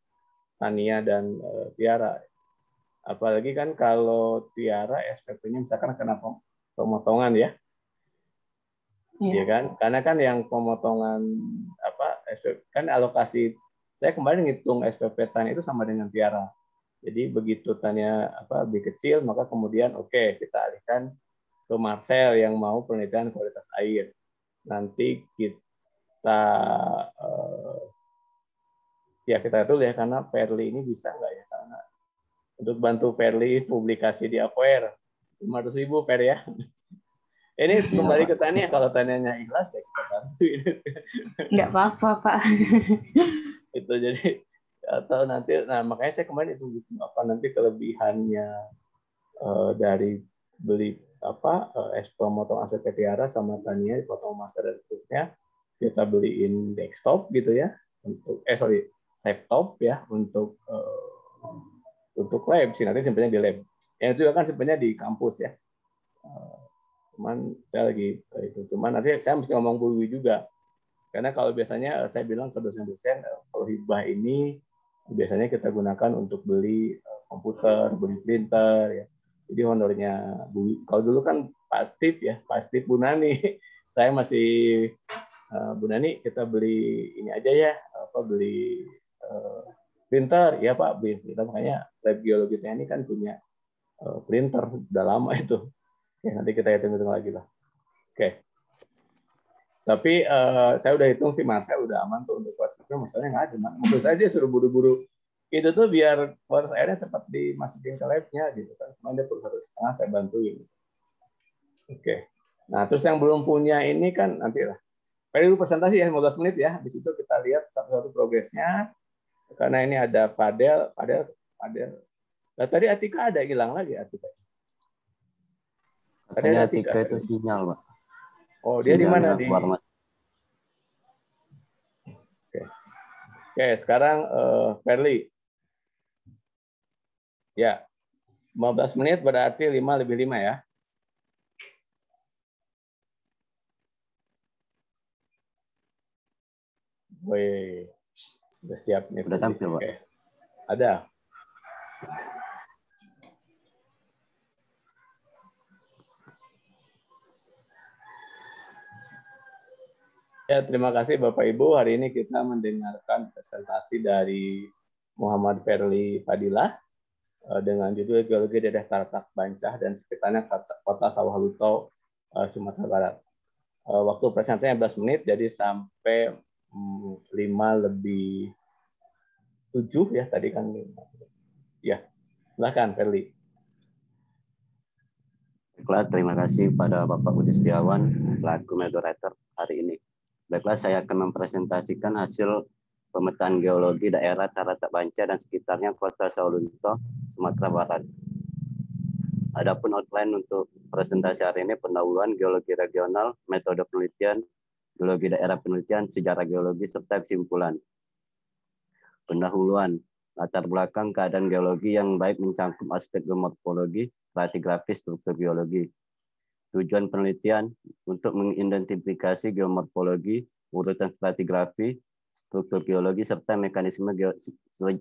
Tania dan Tiara. Apalagi kan kalau Tiara SPP-nya misalkan kena pemotongan ya. Iya kan? Karena kan yang pemotongan apa SPP kan alokasi saya kemarin ngitung SPP Tania itu sama dengan Tiara. Jadi begitu Tania lebih kecil maka kemudian oke, kita alihkan ke Marcel yang mau penelitian kualitas air. Nanti kita kita tuh ya karena Ferli ini bisa nggak ya, karena untuk bantu Ferli publikasi di Aware 500.000 Fer ya. Ini kembali ke Tania, kalau Tanianya ikhlas ya kita bantuin. Nggak apa-apa Pak. Itu jadi atau nanti, nah makanya saya kemarin itu apa nanti kelebihannya dari beli pemotong aset Tiara sama Tania potong masa dan seterusnya, kita beliin desktop gitu ya untuk laptop ya untuk lab sih, nanti simpennya di lab. Yang itu kan simpennya di kampus ya. Cuman saya lagi itu, cuman nanti saya mesti ngomong dulu juga, karena kalau biasanya saya bilang ke dosen-dosen kalau hibah ini biasanya kita gunakan untuk beli komputer, beli printer ya. Jadi honornya kalau dulu kan Pak Steve Bu Nani, saya masih Bu Nani kita beli ini aja ya, beli printer ya Pak, beli printer, makanya lab geologi teknik kan punya printer udah lama itu. Oke, nanti kita hitung-hitung lagi lah. Oke. Tapi saya udah hitung sih Marcel udah aman tuh untuk WhatsApp-nya, masalahnya nggak ada. Maksud saya dia suruh buru-buru itu tuh biar kualitas airnya cepat dimasukin ke lab-nya gitu kan. Cuma dia perlu 1,5 saya bantuin. Oke. Nah, terus yang belum punya ini kan nanti lah. Dulu presentasi ya 15 menit ya. Habis itu kita lihat satu-satu progresnya. Karena ini ada Padel. Nah, tadi Atika ada hilang lagi Atika. Katanya Atika itu sinyal, Pak. Oh, dia di mana? Oke, sekarang Ferli. Ya, 15 menit berarti 5 lebih 5 ya. Woi, udah siap nih. Udah tampil, Pak. Oke. Ada. Ya, terima kasih Bapak Ibu. Hari ini kita mendengarkan presentasi dari Muhammad Ferli Fadilah dengan judul Geologi Daerah Taratak Bancah dan sekitarnya Kota Sawah Lunto, Sumatera Barat. Waktu presentasinya 15 menit, jadi sampai 5 lebih 7 ya tadi kan. Ya, silakan Ferli. Baiklah, terima kasih pada Bapak Budi Setiawan, selaku moderator hari ini. Baiklah, saya akan mempresentasikan hasil pemetaan geologi daerah Taratak Bancah dan sekitarnya Kota Sawah Lunto, Sumatera Barat. Adapun outline untuk presentasi hari ini pendahuluan geologi regional, metode penelitian, geologi daerah penelitian, sejarah geologi, serta kesimpulan. Pendahuluan, latar belakang keadaan geologi yang baik mencakup aspek geomorfologi, stratigrafi, struktur geologi. Tujuan penelitian untuk mengidentifikasi geomorfologi, urutan stratigrafi, struktur geologi, serta mekanisme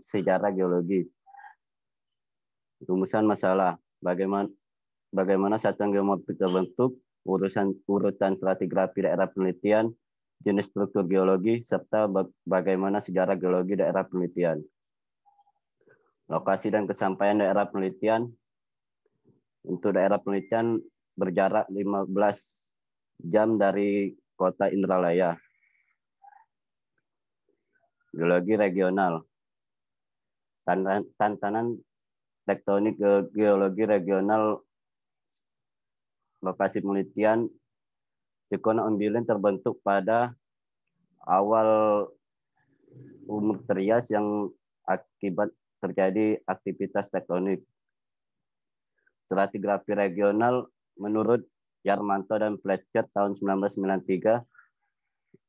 sejarah geologi. Rumusan masalah, bagaimana satuan geomorfik terbentuk, urutan stratigrafi daerah penelitian, jenis struktur geologi, serta bagaimana sejarah geologi daerah penelitian. Lokasi dan kesampaian daerah penelitian. Untuk daerah penelitian berjarak 15 jam dari kota Indralaya. Geologi regional. Tantangan tektonik geologi regional. Lokasi penelitian Cikona Ombilin terbentuk pada awal umur Trias yang akibat terjadi aktivitas tektonik. Stratigrafi regional menurut Yarmanto dan Fletcher tahun 1993.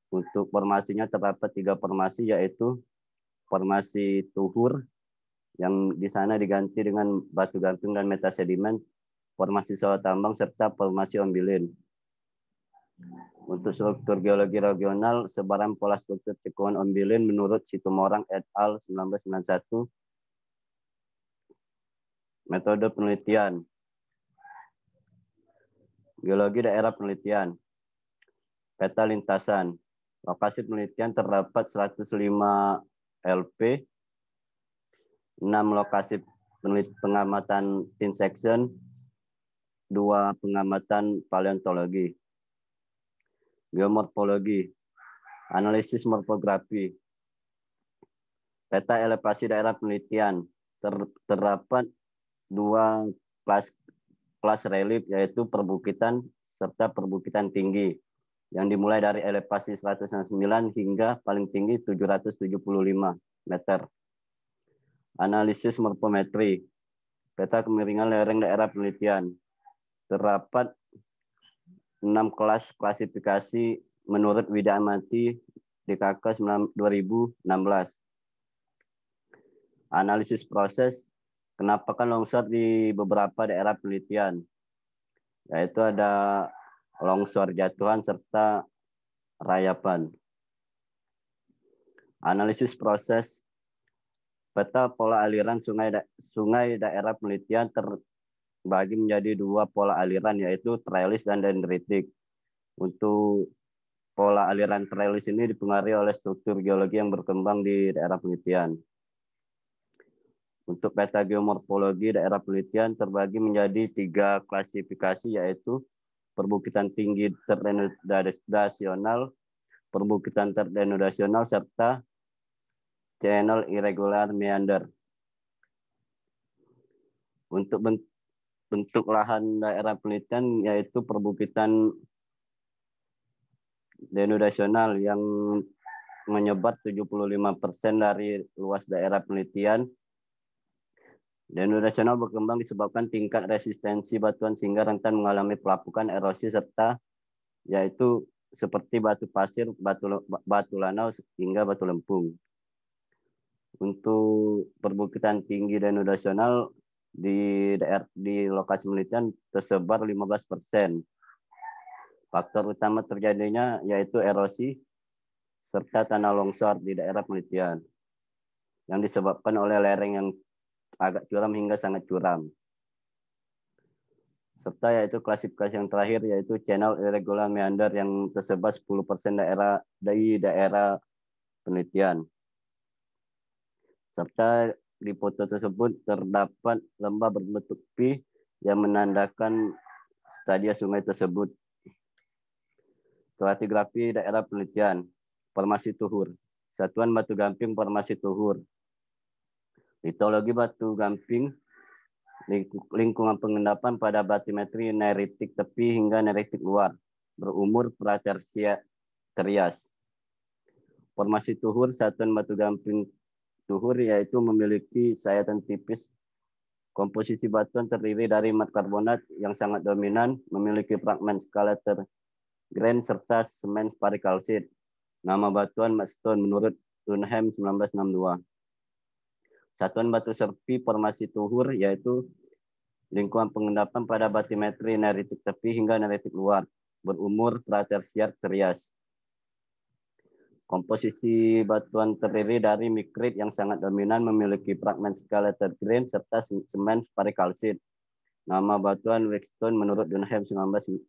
Untuk formasinya terdapat 3 formasi, yaitu formasi Tuhur yang di sana diganti dengan batu gamping dan metasedimen, formasi sawah tambang, serta formasi Ombilin. Untuk struktur geologi regional, sebaran pola struktur Cekuan Ombilin menurut Situmorang et al. 1991. Metode penelitian. Geologi daerah penelitian. Peta lintasan. Lokasi penelitian terdapat 105 LP, 6 lokasi pengamatan tin section, 2 pengamatan paleontologi. Geomorfologi. Analisis morfografi. Peta elevasi daerah penelitian. Terdapat 2 kelas relief, yaitu perbukitan serta perbukitan tinggi, yang dimulai dari elevasi 109 hingga paling tinggi 775 meter. Analisis morfometri. Peta kemiringan lereng daerah penelitian. Terdapat 6 kelas klasifikasi menurut Wida Amati DKK 2016. Analisis proses. Kenapakan longsor di beberapa daerah penelitian, yaitu ada longsor jatuhan serta rayapan. Analisis proses. Peta pola aliran sungai daerah penelitian terbagi menjadi 2 pola aliran, yaitu trailis dan dendritik. Untuk pola aliran trailis ini dipengaruhi oleh struktur geologi yang berkembang di daerah penelitian. Untuk peta geomorfologi daerah penelitian terbagi menjadi 3 klasifikasi, yaitu perbukitan tinggi terdenudasional, perbukitan terdenudasional, serta channel irregular meander. Untuk bentuk lahan daerah penelitian yaitu perbukitan denudasional yang menyebar 75% dari luas daerah penelitian. Denudasional berkembang disebabkan tingkat resistensi batuan sehingga rentan mengalami pelapukan, erosi, serta yaitu seperti batu pasir, batu lanau, hingga batu lempung. Untuk perbukitan tinggi denudasional di lokasi penelitian tersebar 15%. Faktor utama terjadinya yaitu erosi serta tanah longsor di daerah penelitian yang disebabkan oleh lereng yang agak curam hingga sangat curam. Serta yaitu klasifikasi yang terakhir yaitu channel irregular meander yang tersebar 10% dari daerah penelitian. Serta di foto tersebut terdapat lembah berbentuk P yang menandakan stadia sungai tersebut. Stratigrafi daerah penelitian. Formasi Tuhur. Satuan batu gamping formasi Tuhur. Litologi batu gamping, lingkungan pengendapan pada batimetri neritik tepi hingga neritik luar, berumur pratersias. Formasi Tuhur, satuan batu gamping Tuhur yaitu memiliki sayatan tipis Komposisi batuan terdiri dari mat karbonat yang sangat dominan, memiliki fragmen skala tergrain serta semen sparikalsit. Nama batuan mudstone menurut Dunham 1962. Satuan batu serpi formasi tuhur yaitu lingkungan pengendapan pada batimetri neritik tepi hingga neritik luar, berumur pratersier Trias. Komposisi batuan terdiri dari mikrit yang sangat dominan, memiliki fragmen skala tergrain serta semen sparikalsit. Nama batuan Wheatstone menurut Dunham 1962.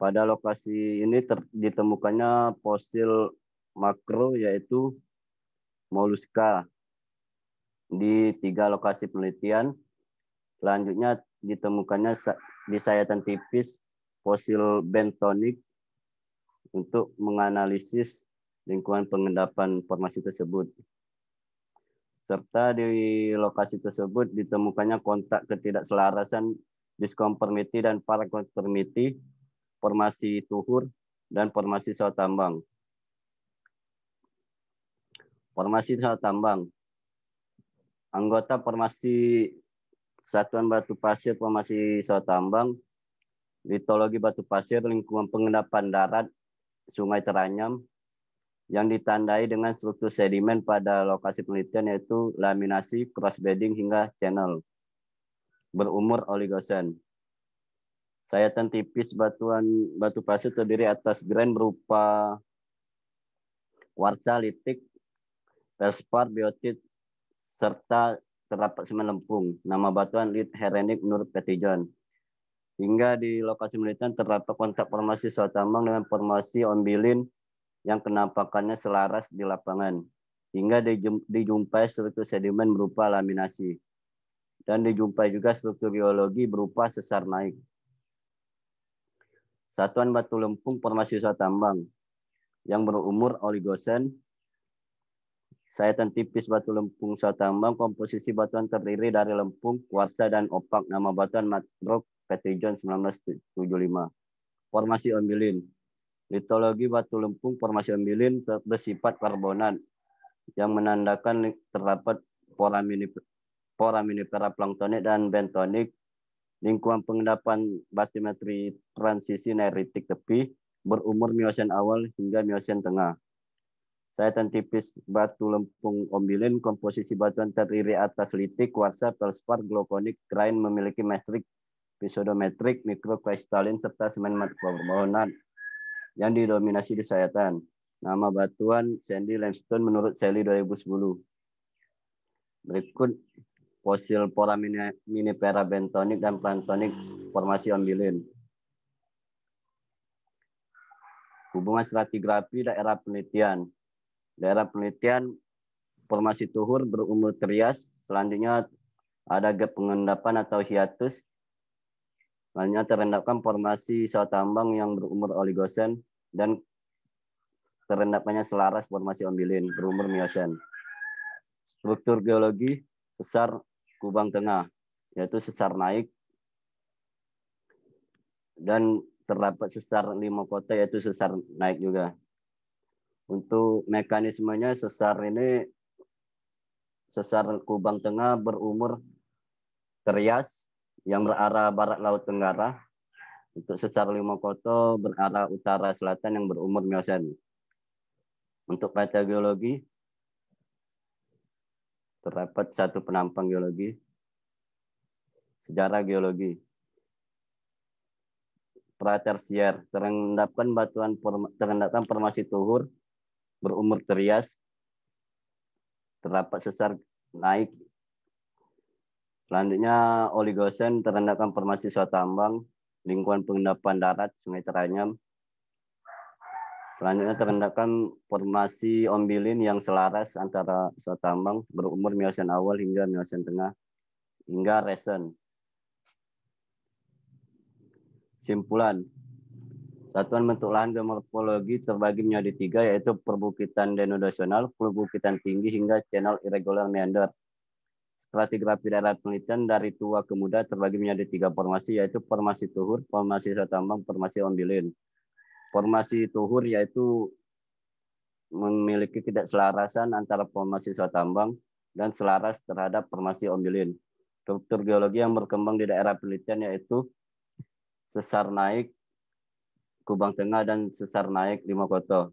Pada lokasi ini ditemukannya fosil makro yaitu moluska di 3 lokasi penelitian. Selanjutnya ditemukannya di sayatan tipis fosil bentonik untuk menganalisis lingkungan pengendapan formasi tersebut. Serta di lokasi tersebut ditemukannya kontak ketidakselarasan diskonformity dan parakonformity formasi tuhur dan formasi sawah tambang. Formasi sawah tambang. Anggota formasi satuan batu pasir formasi sawah tambang, litologi batu pasir lingkungan pengendapan darat Sungai Teranyam yang ditandai dengan struktur sedimen pada lokasi penelitian yaitu laminasi, crossbedding hingga channel. Berumur oligosen. Sayatan tipis batu pasir terdiri atas grain berupa warsa, litik, felspar, biotit, serta terdapat semen lempung. Nama batuan Lead Herenik menurut Pettijohn. Hingga di lokasi penelitian terdapat kontak formasi sawah tambang dengan formasi ombilin yang kenampakannya selaras di lapangan. Hingga dijumpai struktur sedimen berupa laminasi. Dan dijumpai juga struktur geologi berupa sesar naik. Satuan batu lempung formasi sawah tambang yang berumur oligosen. Sayatan tipis batu lempung sawah tambang, komposisi batuan terdiri dari lempung, kuarsa, dan opak. Nama batuan Madrock Pettijohn 1975. Formasi ombilin. Litologi batu lempung formasi ombilin bersifat karbonat yang menandakan terdapat foraminifera planktonik dan bentonik. Lingkungan pengendapan batimetri transisi neritik tepi, berumur Miosen awal hingga Miosen tengah. Sayatan tipis batu lempung ombilin, komposisi batuan terdiri atas litik, kuarsa, felspar, glaukonik, grain, memiliki metrik, pseudometrik, mikrokristalin, serta semen mat karbonat yang didominasi di sayatan. Nama batuan Sandy Limestone menurut Sally 2010. Berikut fosil foraminifera bentonik dan planktonik formasi ombilin. Hubungan stratigrafi daerah penelitian. Daerah penelitian formasi tuhur berumur Trias. Selanjutnya ada gap pengendapan atau hiatus. Selanjutnya terendapkan formasi sawah tambang yang berumur oligosen dan terendapkannya selaras formasi ombilin berumur Miosen. Struktur geologi sesar Kubang Tengah, yaitu sesar naik, dan terdapat sesar 5 kota yaitu sesar naik juga. Untuk mekanismenya sesar Kubang Tengah berumur Trias yang berarah barat laut tenggara. Untuk sesar 5 kota berarah utara selatan yang berumur Miosen. Untuk peta geologi terdapat satu penampang geologi. Sejarah geologi. Pratersier, terendapkan formasi tuhur berumur Trias. Terdapat sesar naik. Selanjutnya oligosen, terendapkan formasi sawah tambang, lingkungan pengendapan darat Sungai Teranyam. Selanjutnya terendapkan formasi ombilin yang selaras antara sawah tambang berumur Miosen awal hingga Miosen tengah hingga Resen. Simpulan. Satuan bentuk lahan geomorfologi terbagi menjadi 3, yaitu perbukitan denodasional, perbukitan tinggi hingga channel irregular meander. Stratigrafi daerah penelitian dari tua ke muda terbagi menjadi 3 formasi, yaitu formasi tuhur, formasi sawah tambang, formasi ombilin. Formasi tuhur yaitu memiliki ketidakselarasan antara formasi sawah tambang dan selaras terhadap formasi ombilin. Struktur geologi yang berkembang di daerah penelitian yaitu sesar naik Kubang Tengah dan sesar naik Limokoto.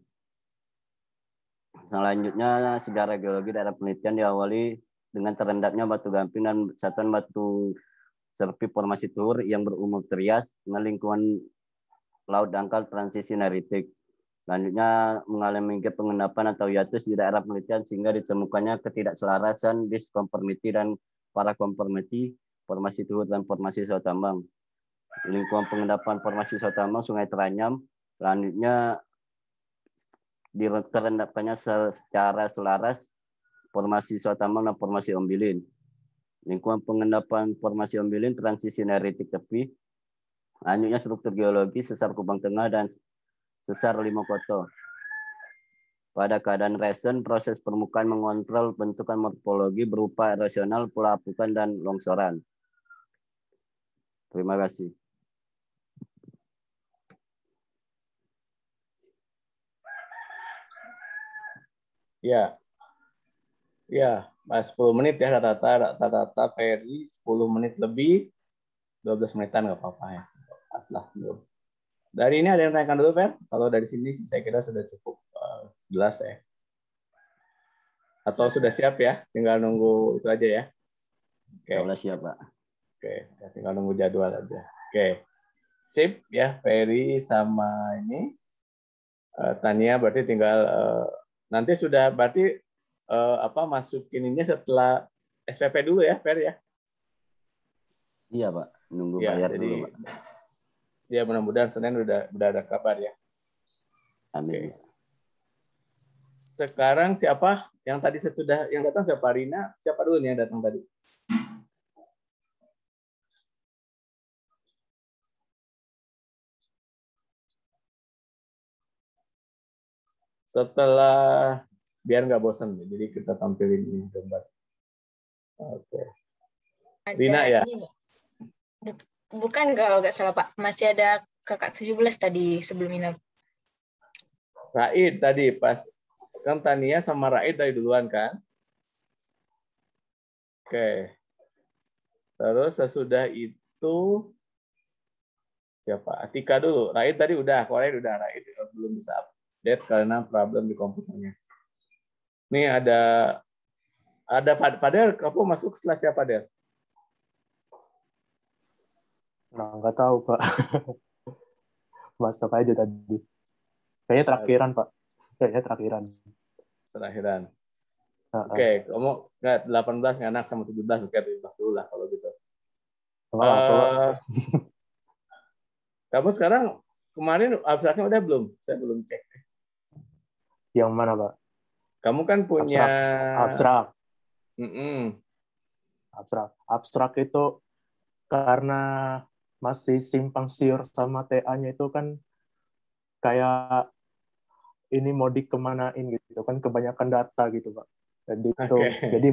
Selanjutnya, sejarah geologi daerah penelitian diawali dengan terendapnya batu gamping dan satuan batu serpip formasi Tuhur yang berumur Trias dengan lingkungan laut dangkal transisi neritik. Selanjutnya, mengalami pengendapan atau hiatus di daerah penelitian sehingga ditemukannya ketidakselarasan disconformity dan paraconformity formasi Tuhur dan formasi Sotambang. Lingkungan pengendapan formasi Sotambang Sungai Teranyam. Selanjutnya, terendapkannya secara selaras formasi Sotambang dan formasi Ombilin. Lingkungan pengendapan formasi Ombilin transisi neritik tepi. Selanjutnya struktur geologi sesar Kubang Tengah dan sesar Limokoto. Pada keadaan resen, proses permukaan mengontrol bentukan morfologi berupa erosional, pelapukan, dan longsoran. Terima kasih. Ya, ya, Mas 10 menit ya rata-rata Ferry 10 menit lebih, 12 menitan nggak apa-apa ya. Pas lah dulu. Dari ini ada yang tanyakan dulu, Fer? Kalau dari sini saya kira sudah cukup jelas ya. Atau sudah siap ya? Tinggal nunggu itu aja ya. Oke. Sudah siap, Pak. Oke, tinggal nunggu jadwal aja. Oke. Sip ya, Ferry sama ini Tania berarti tinggal nanti sudah berarti masukin ini setelah SPP dulu ya, Fer ya? Iya, Pak. Nunggu Ya, bayar jadi, dulu, Pak. Ya, mudah-mudahan Senin udah ada kabar ya. Amin. Oke. Sekarang siapa yang tadi sudah yang datang siapa? Rina? Siapa dulu nih yang datang tadi? Setelah biar nggak bosan, jadi kita tampilin ini gambar. Oke. Rina ya? Ini, bukan kalau nggak salah Pak, masih ada kakak 17 tadi sebelum ini. Raid tadi pas kan Tania sama Raid dari duluan kan? Oke. Terus sesudah itu siapa? Atika dulu. Raid tadi udah, Raid udah. Raid belum bisa update karena problem di komputernya. Nih ada Fadel, kamu masuk setelah siapa, Fadel? Nah, nggak tahu, Pak. Masuk aja tadi. Kayaknya terakhiran, Pak. Kayaknya terakhiran. Terakhiran. Oke, kamu nggak 18 nggak anak sama 17, oke 17 dulu lah kalau gitu. Kamu sekarang kemarin abstraknya udah belum? Saya belum cek. Yang mana, Pak? Kamu kan punya abstrak. Abstrak itu karena masih simpang siur sama TA-nya itu kan kayak ini mau dikemanain gitu kan, kebanyakan data gitu, Pak. Jadi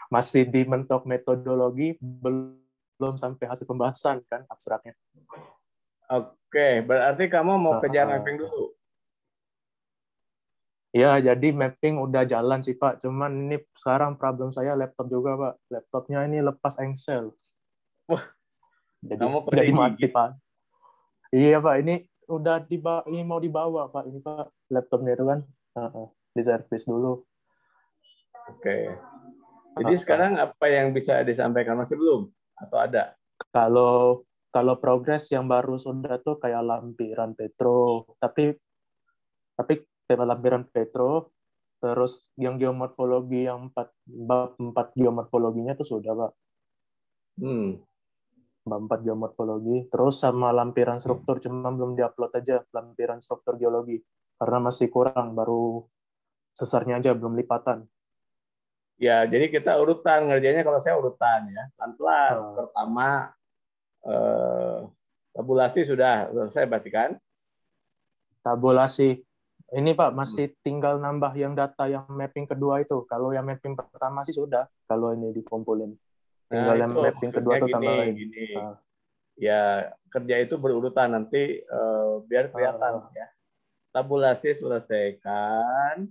masih dimentok metodologi, belum sampai hasil pembahasan kan abstraknya. Oke, berarti kamu mau kejar mapping dulu? Ya, jadi mapping udah jalan sih, Pak. Cuman ini sekarang problem saya laptop juga, Pak. Laptopnya ini lepas engsel. Wah, jadi mati, Pak. Iya, Pak. Ini udah ini mau dibawa, Pak. Ini, Pak, laptopnya itu kan di servis dulu. Oke. Jadi sekarang apa yang bisa disampaikan, masih belum? Atau ada? Kalau progres yang baru sudah tuh kayak lampiran Petro, tapi kayak lampiran Petro, terus yang geomorfologi yang 4 geomorfologinya tuh sudah, Pak. Bab 4 geomorfologi, terus sama lampiran struktur, cuma belum diupload aja lampiran struktur geologi karena masih kurang, baru sesarnya aja belum lipatan. Ya, jadi kita urutan ngerjainnya, kalau saya urutan ya, pelan-pelan. Pertama tabulasi sudah selesai berarti kan? Tabulasi ini, Pak, masih tinggal nambah yang data yang mapping kedua itu. Kalau yang mapping pertama sih sudah, kalau ini dikumpulin. Tinggal yang mapping kedua tuh tambahin. Ya, kerja itu berurutan nanti biar kelihatan ya. Tabulasi selesaikan,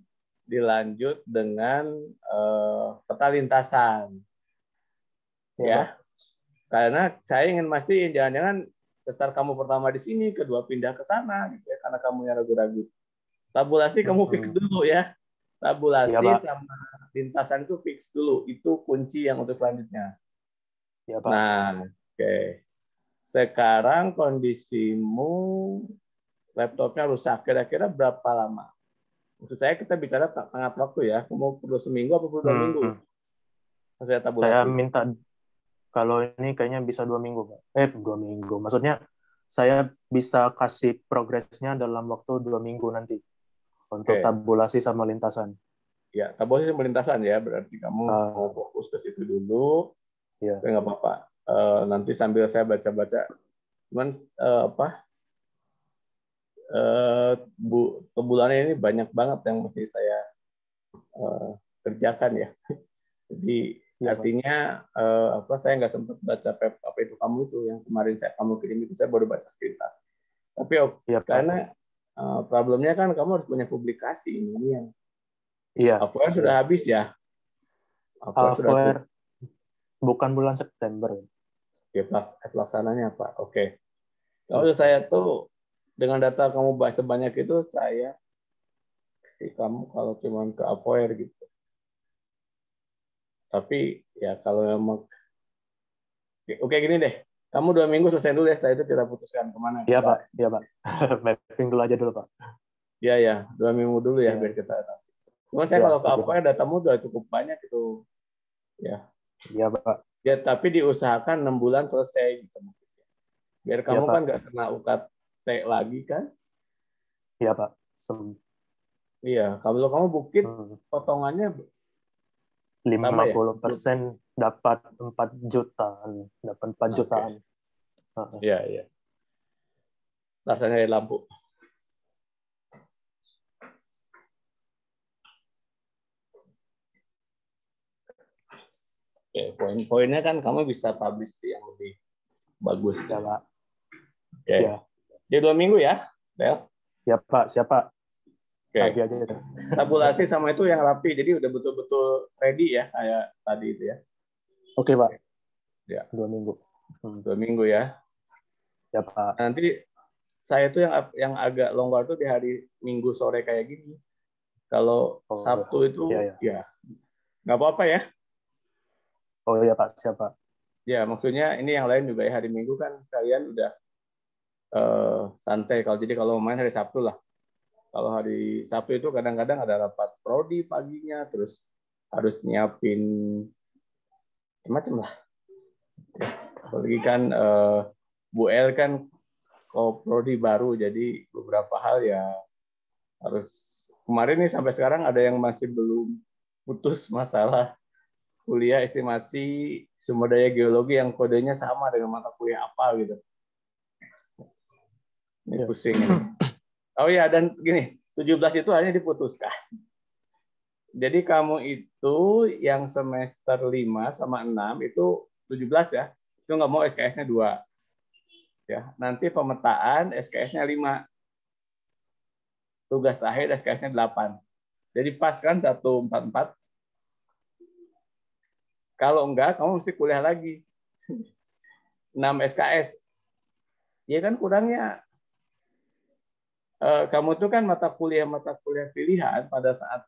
dilanjut dengan peta lintasan. Ya. Karena saya ingin mastiin jangan-jangan sesar kamu pertama di sini, kedua pindah ke sana gitu ya, karena kamu ragu-ragu. Tabulasi kamu fix dulu ya. Tabulasi sama lintasan itu fix dulu. Itu kunci yang untuk selanjutnya. Ya, Pak. Nah, oke. Sekarang kondisimu laptopnya rusak. Kira-kira berapa lama? Maksud saya kita bicara tengah waktu ya. Kamu perlu seminggu apa perlu 2 minggu? Saya tabulasi. Saya minta kalau ini kayaknya bisa 2 minggu, Pak. 2 minggu. Maksudnya saya bisa kasih progresnya dalam waktu 2 minggu nanti untuk tabulasi sama lintasan. Ya, tabulasi sama lintasan ya. Berarti kamu mau fokus ke situ dulu. Ya. Nggak apa-apa. Nanti sambil saya baca-baca. Cuman bulannya ini banyak banget yang mesti saya kerjakan ya. Jadi artinya saya nggak sempat baca apa itu kamu itu yang kemarin kamu kirim itu, saya baru baca sekitar. Tapi karena problemnya kan kamu harus punya publikasi ini yang Upware sudah habis ya. Upware bukan bulan September. Ya, pelaksananya apa? Oke. Kalau saya tuh dengan data kamu sebanyak itu, saya kasih kamu kalau cuma ke Upware gitu. Tapi ya kalau memang oke gini deh, kamu 2 minggu selesai dulu ya, setelah itu kita putuskan kemana. Iya Pak, iya Pak. Mapping dulu aja dulu Pak. Iya 2 minggu dulu ya biar kita. Cuman saya kalau ke Upware datamu udah cukup banyak itu. Ya. Iya Pak. Ya tapi diusahakan 6 bulan selesai gitu. Biar kamu kan nggak kena UKT lagi kan? Iya Pak. Iya, kalau kamu bukit potongannya 50% dapat 4 jutaan, dapat 4 jutaan. Iya. Rasanya dari lampu. Oke, poin-poinnya kan kamu bisa publish yang lebih bagus ya, Pak. Oke. Ya. Dia 2 minggu ya, Del? Ya Pak, siapa? Oke. Aja itu. Tabulasi sama itu yang rapi, jadi udah betul-betul ready ya, kayak tadi itu ya. Oke Pak. Ya. 2 minggu. 2 minggu ya. Ya Pak. Nanti saya tuh yang agak longgar tuh di hari Minggu sore kayak gini. Kalau Sabtu itu ya nggak apa-apa ya. Oh iya Pak, siapa? Ya maksudnya ini yang lain juga ya, hari Minggu kan kalian udah santai. Jadi kalau main hari Sabtu lah. Kalau hari Sabtu itu kadang-kadang ada rapat prodi paginya, terus harus nyiapin macam lah. Apalagi kan Bu El kan prodi baru, jadi beberapa hal ya harus. Kemarin nih sampai sekarang ada yang masih belum putus masalah kuliah estimasi sumber daya geologi yang kodenya sama dengan mata kuliah apa gitu. Ini pusing ini. Oh ya, dan gini, 17 itu hanya diputuskan. Jadi kamu itu yang semester 5 sama 6 itu 17 ya. Itu nggak mau SKS-nya 2. Ya, nanti pemetaan SKS-nya 5. Tugas akhir SKS-nya 8. Jadi pas kan 144. Kalau enggak, kamu mesti kuliah lagi. 6 SKS. Ya kan kurangnya kamu tuh kan mata kuliah pilihan pada saat,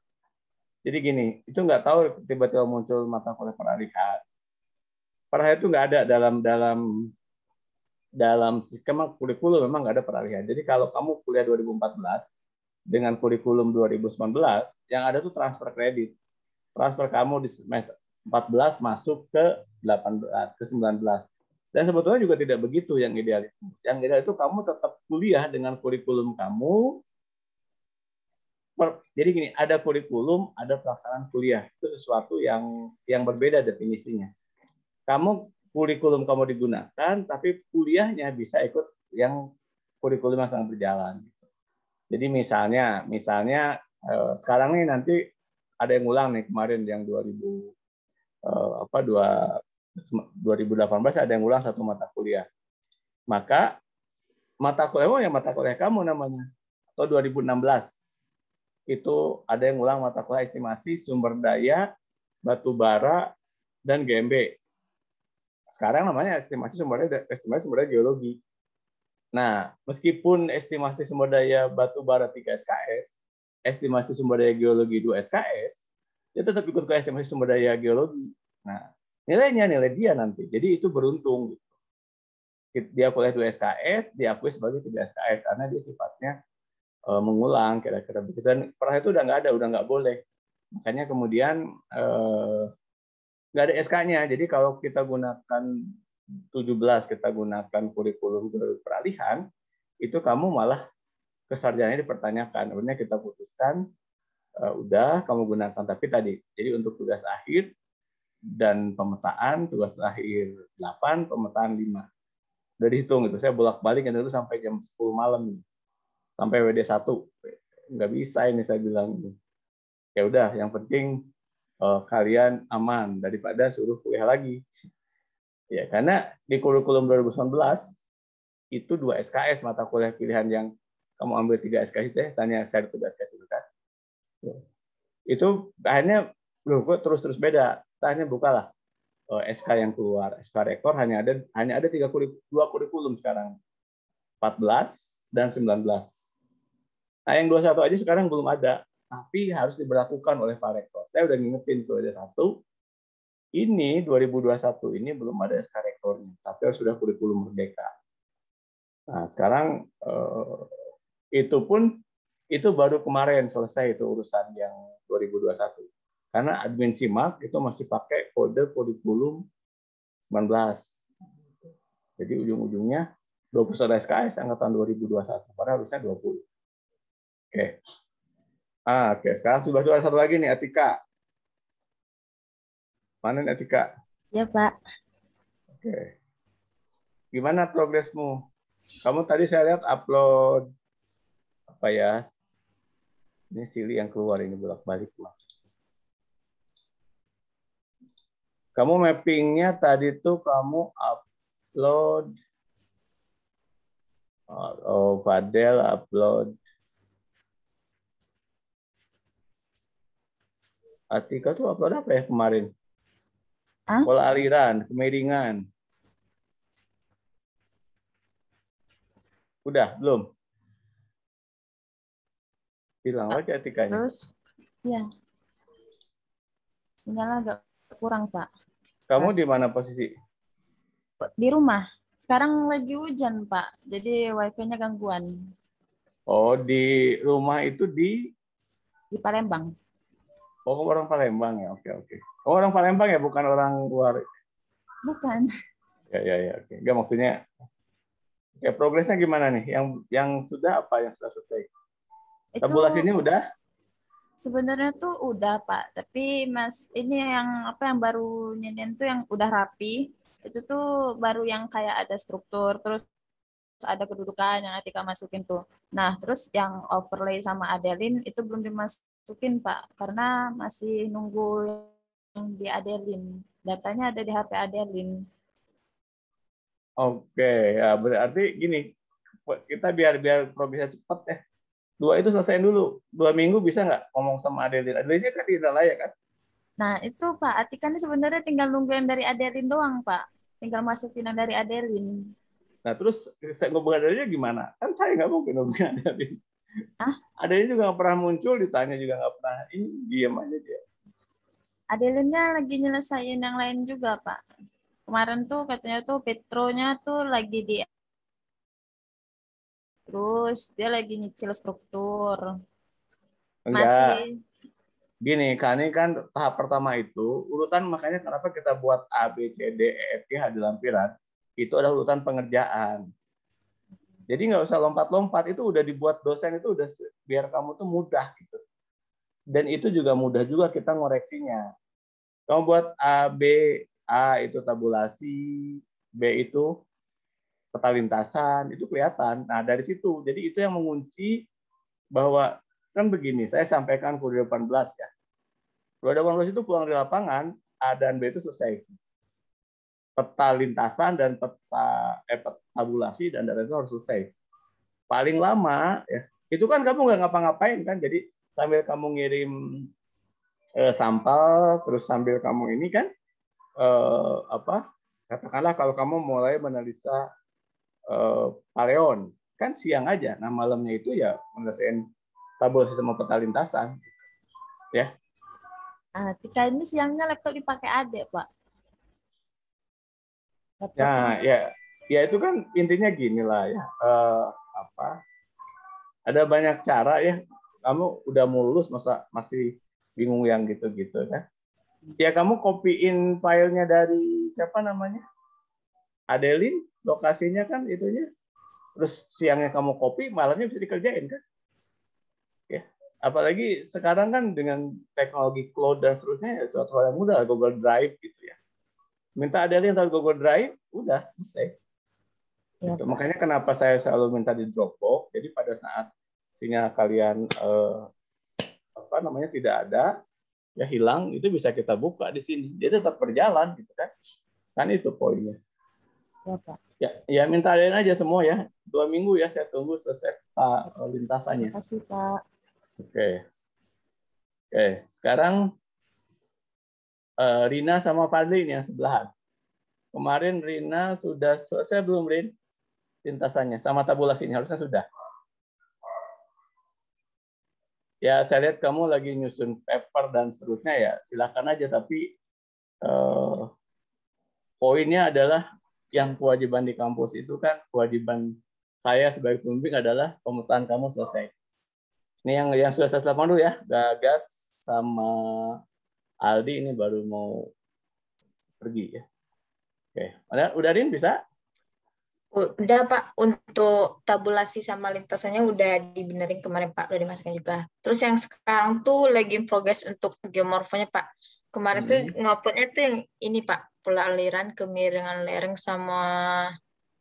jadi gini, itu nggak tahu tiba-tiba muncul mata kuliah peralihan. Peralihan itu nggak ada dalam skema kurikulum, memang nggak ada peralihan. Jadi kalau kamu kuliah 2014 dengan kurikulum 2019, yang ada tuh transfer kredit. Transfer kamu di semester 14 masuk ke 18 ke 19. Dan sebetulnya juga tidak begitu yang ideal. Yang ideal itu kamu tetap kuliah dengan kurikulum kamu. Jadi gini, ada kurikulum, ada pelaksanaan kuliah. Itu sesuatu yang berbeda definisinya. Kurikulum kamu digunakan, tapi kuliahnya bisa ikut yang kurikulum yang sedang berjalan. Jadi misalnya sekarang nih nanti ada yang ulang nih kemarin yang 2018 ada yang ulang satu mata kuliah. Maka mata kuliah kamu namanya, atau 2016. itu ada yang ngulang mata kuliah estimasi sumber daya batu bara dan GMB. Sekarang namanya estimasi sumber daya geologi. Nah, meskipun estimasi sumber daya batu bara 3 SKS, estimasi sumber daya geologi 2 SKS, dia tetap ikut ke estimasi sumber daya geologi. Nah, nilai dia nanti. Jadi itu beruntung. Dia kuliah 2 SKS, diakui sebagai 3 SKS karena dia sifatnya mengulang kira-kira begitu. Dan pernah itu udah nggak boleh. Makanya kemudian nggak ada SK-nya. Jadi kalau kita gunakan 17, kita gunakan kurikulum peralihan, itu kamu malah kesarjananya dipertanyakan. Akhirnya kita putuskan, udah kamu gunakan. Tapi tadi, jadi untuk tugas akhir dan pemetaan, tugas akhir 8, pemetaan 5. Udah dihitung gitu. Saya bolak-balik dulu sampai jam 10 malam. Sampai WD 1. Nggak bisa ini saya bilang. Ya udah, yang penting kalian aman daripada suruh kuliah lagi. Ya, karena di kurikulum 2019 itu 2 SKS mata kuliah pilihan yang kamu ambil 3 SKS itu, tanya saya 3 SKS itu kan. Itu akhirnya terus beda. Akhirnya bukalah SK yang keluar, SK rektor hanya ada 2 kurikulum sekarang. 14 dan 19. Nah, yang 21 aja sekarang belum ada, tapi harus diberlakukan oleh Pak Rektor. Saya udah ngingetin tuh ada 1. Ini 2021 ini belum ada SK rektornya, tapi harus sudah kurikulum merdeka. Nah, sekarang itu baru kemarin selesai itu urusan yang 2021. Karena admin SIMAK itu masih pakai kode kurikulum 19. Jadi ujung-ujungnya 21 SKS angkatan 2021, padahal harusnya 20. Oke. Oke, sekarang sudah ada satu lagi nih, Atika. Mana nih, Atika? Ya, Pak. Oke. Gimana progresmu? Kamu tadi saya lihat upload apa ya? Ini Sili yang keluar ini bolak-balik. Kamu mappingnya tadi tuh kamu upload Fadel upload Atika tuh upload apa ya kemarin? Pola aliran, kemiringan. Udah, belum? Bilang lagi Atikanya. Terus, ya. Sinyalnya agak kurang, Pak. Kamu di mana posisi? Di rumah. Sekarang lagi hujan, Pak. Jadi wifi-nya gangguan. Oh, di rumah itu di Palembang. Oh, orang Palembang ya. Oke. Oh, orang Palembang ya, bukan orang luar. Bukan. Ya. Oke. Enggak, maksudnya. Oke, progresnya gimana nih? Yang sudah apa yang sudah selesai? Tabulasi ini udah? Sebenarnya tuh udah, Pak. Tapi Mas, ini yang baru nyenyen tuh yang udah rapi. Itu tuh baru yang kayak ada struktur, terus ada kedudukan yang Atika masukin tuh. Nah, terus yang overlay sama Adeline itu belum dimasukin, Pak. Karena masih nunggu yang di Adeline. Datanya ada di HP Adeline. Oke, ya berarti gini, kita biar progresnya cepat ya. 2 itu selesaiin dulu. 2 minggu bisa nggak ngomong sama Adeline? Adeline kan di Indralaya kan? Nah, itu Pak, Atika ini sebenarnya tinggal nunggu yang dari Adeline doang, Pak. Tinggal masukin yang dari Adeline. Nah, terus saya ngomong Adeline gimana? Kan saya nggak mungkin ngomongin Adeline. Adeline juga nggak pernah muncul, ditanya juga nggak pernah. Ini diam aja dia. Adeline-nya lagi nyelesain yang lain juga, Pak. Kemarin tuh katanya tuh Petronya tuh lagi di... Terus dia lagi nyicil struktur. Enggak. Gini, ini kan tahap pertama itu, urutan makanya kenapa kita buat A, B, C, D, E, F, G, H di lampiran, itu adalah urutan pengerjaan. Jadi nggak usah lompat-lompat, itu udah dibuat dosen itu udah biar kamu tuh mudah gitu. Dan itu juga mudah juga kita ngoreksinya. Kamu buat A, B, A itu tabulasi, B itu peta lintasan, itu kelihatan. Nah, dari situ, jadi itu yang mengunci bahwa, kan begini, saya sampaikan 2018 ya. 2018 itu pulang di lapangan, A dan B itu selesai. Peta lintasan dan peta tabulasi dan data itu harus selesai. Paling lama, ya, itu kan kamu nggak ngapa-ngapain kan, jadi sambil kamu ngirim sampel, terus sambil kamu ini kan katakanlah kalau kamu mulai menganalisa Paleon, kan siang aja. Nah malamnya itu ya menyelesaikan tabulasi sama peta lintasan, ya. Tika ini siangnya laptop dipakai adik, Pak. Ya itu kan intinya gini lah ya. Ada banyak cara ya. Kamu udah mau lulus masa masih bingung yang gitu-gitu kan? Ya kamu copyin filenya dari siapa namanya? Adeline, lokasinya kan itunya. Terus siangnya kamu copy, malamnya bisa dikerjain kan? Ya. Apalagi sekarang kan dengan teknologi cloud dan seterusnya, ya, suatu hal yang mudah, Google Drive gitu ya. Minta Adeline tahu Google Drive, udah selesai. Ya, gitu. Makanya kenapa saya selalu minta di Dropbox. Jadi pada saat sinyal kalian tidak ada, ya hilang, itu bisa kita buka di sini. Dia tetap berjalan gitu kan. Kan itu poinnya. Ya, Pak. Ya minta Adeline aja semua ya. 2 minggu ya saya tunggu selesai lintasannya. Terima kasih, Pak. Oke, sekarang Rina sama Fadli ini yang sebelahan. Kemarin Rina sudah selesai belum, Rin? Lintasannya sama tabulasinya harusnya sudah. Ya, saya lihat kamu lagi nyusun paper dan seterusnya ya. Silakan aja, tapi poinnya adalah yang kewajiban di kampus itu kan kewajiban saya sebagai pembimbing adalah pemetaan kamu selesai. Ini yang sudah saya selesai dulu ya. Gagas sama Aldi ini baru mau pergi ya. Oke, udah Rin bisa? Udah Pak, untuk tabulasi sama lintasannya udah dibenerin kemarin Pak, udah dimasukkan juga. Terus yang sekarang tuh lagi progress untuk geomorfonya Pak. Kemarin tuh nguploadnya tuh yang ini Pak, pola aliran, kemiringan lereng sama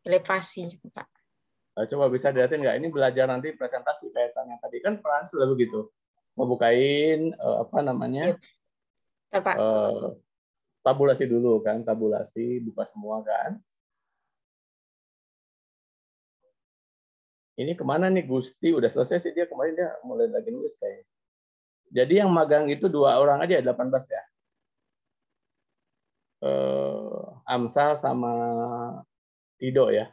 elevasi Pak. Coba bisa dilihatin nggak? Ini belajar nanti presentasi kaitannya tadi kan peran selalu gitu. Mau bukain Pak. Tabulasi dulu kan, tabulasi buka semua kan. Ini kemana nih Gusti? Udah selesai sih dia kemarin, dia mulai lagi nulis kayaknya. Jadi yang magang itu 2 orang aja 18 ya. Amsal sama Ido ya.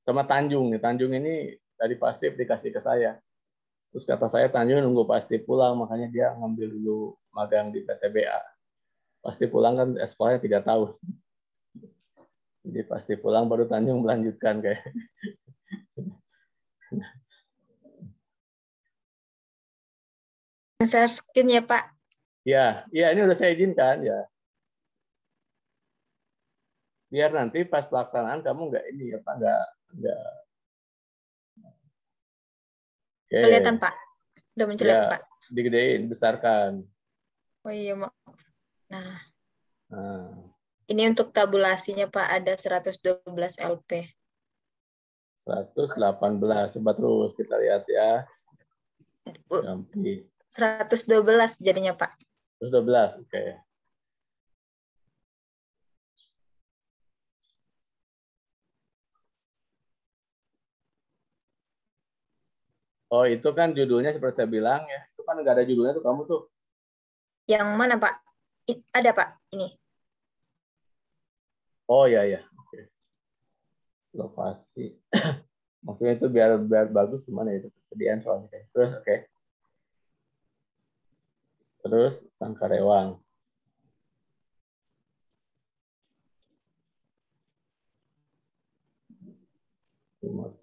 Sama Tanjung nih. Tanjung ini dari Pak Steve dikasih ke saya. Terus kata saya Tanjung nunggu Pak Steve pulang, makanya dia ngambil dulu magang di PTBA. Pasti pulang kan sekolahnya 3 tahun. Jadi pasti pulang baru Tanjung melanjutkan kayak. Share screen ya Pak. Ya ini udah saya izinkan ya. Biar nanti pas pelaksanaan kamu nggak Kelihatan Pak. Udah muncul ya Pak. Digedein, besarkan. Oh iya maaf. Nah. Ini untuk tabulasinya Pak ada 112 LP. 118. Coba terus kita lihat ya. 112 jadinya Pak. 112, oke. Oh, itu kan judulnya seperti saya bilang ya. Itu kan nggak ada judulnya tuh kamu tuh. Yang mana Pak? Ada Pak, ini. Oh ya. Oke. Lokasi. Maksudnya itu biar bagus gimana itu kesediaan soalnya. Terus oke. Terus Sangkarewang.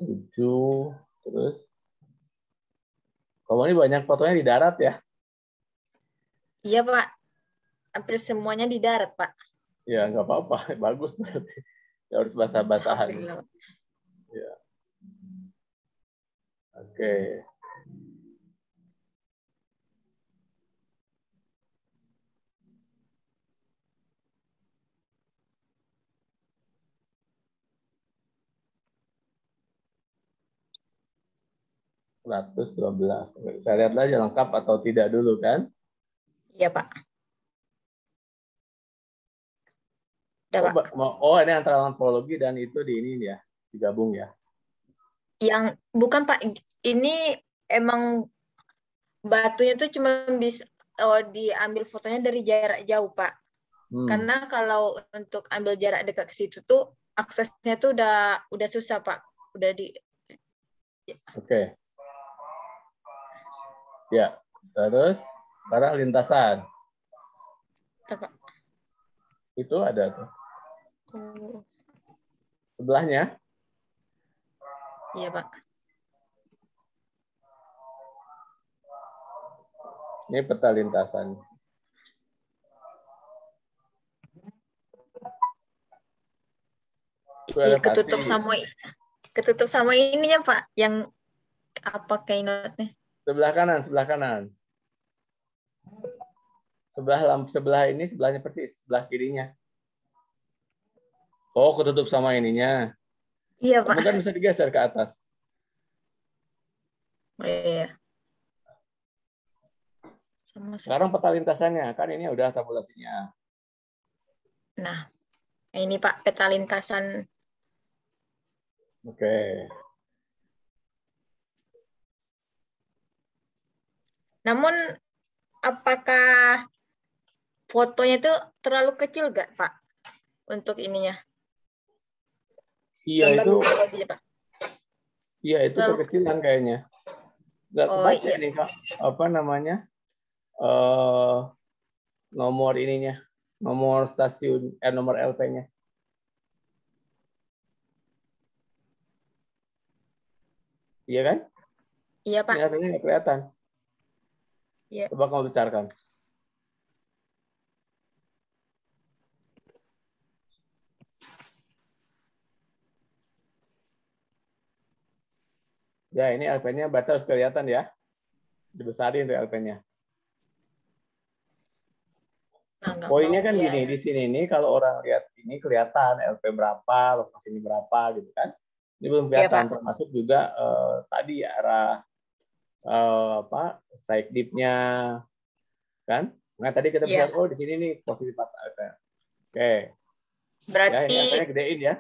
Tujuh. Terus kamu ini banyak fotonya di darat ya? Iya Pak, hampir semuanya di darat Pak. Ya nggak apa-apa, bagus berarti. Ya, harus basah-basahan. Ya. Oke. (112) Saya lihat aja lengkap atau tidak dulu kan? Iya Pak. Ini antara morfologi dan itu di ini ya, digabung ya. Yang bukan Pak, ini emang batunya tuh cuma bisa diambil fotonya dari jarak jauh, Pak. Karena kalau untuk ambil jarak dekat ke situ tuh aksesnya tuh udah susah, Pak. Udah di Oke. Ya. Terus sekarang lintasan. apa? Itu ada tuh. Oh, Sebelahnya. iya, Pak. Ini peta lintasan. Itu elevasi. Ketutup sama ininya, Pak. Yang apa keynote-nya? Sebelah kanan, sebelah kanan. Sebelah ini, sebelahnya persis, sebelah kirinya. Oh, ketutup sama ininya. Iya, Pak. Kamu kan bisa digeser ke atas. Oh, iya. Sama. Sekarang peta lintasannya, kan ini udah tabulasinya. Nah, ini Pak, peta lintasan. Oke. Namun, apakah fotonya itu terlalu kecil nggak, Pak? Untuk ininya. Iya, itu. Pak. Iya, itu kekecilan kayaknya. Nggak kebaca nih, Kak. Apa namanya? Nomor ininya. Nomor stasiun, nomor LP-nya. Iya kan? Iya, Pak. Ini LP-nya nggak kelihatan. Iya. Coba kamu besarkan. Ya, ini LP-nya baca harus kelihatan ya. Dibesarin tuh LP-nya. Poinnya kan gini, di sini nih kalau orang lihat ini kelihatan LP berapa, lokasi ini berapa gitu kan. Ini belum kelihatan, termasuk juga tadi arah strike dip-nya kan. Nah, tadi kita bisa oh di sini nih posisi patah LP. Oke. Berarti ya, ini LP-nya gedein ya.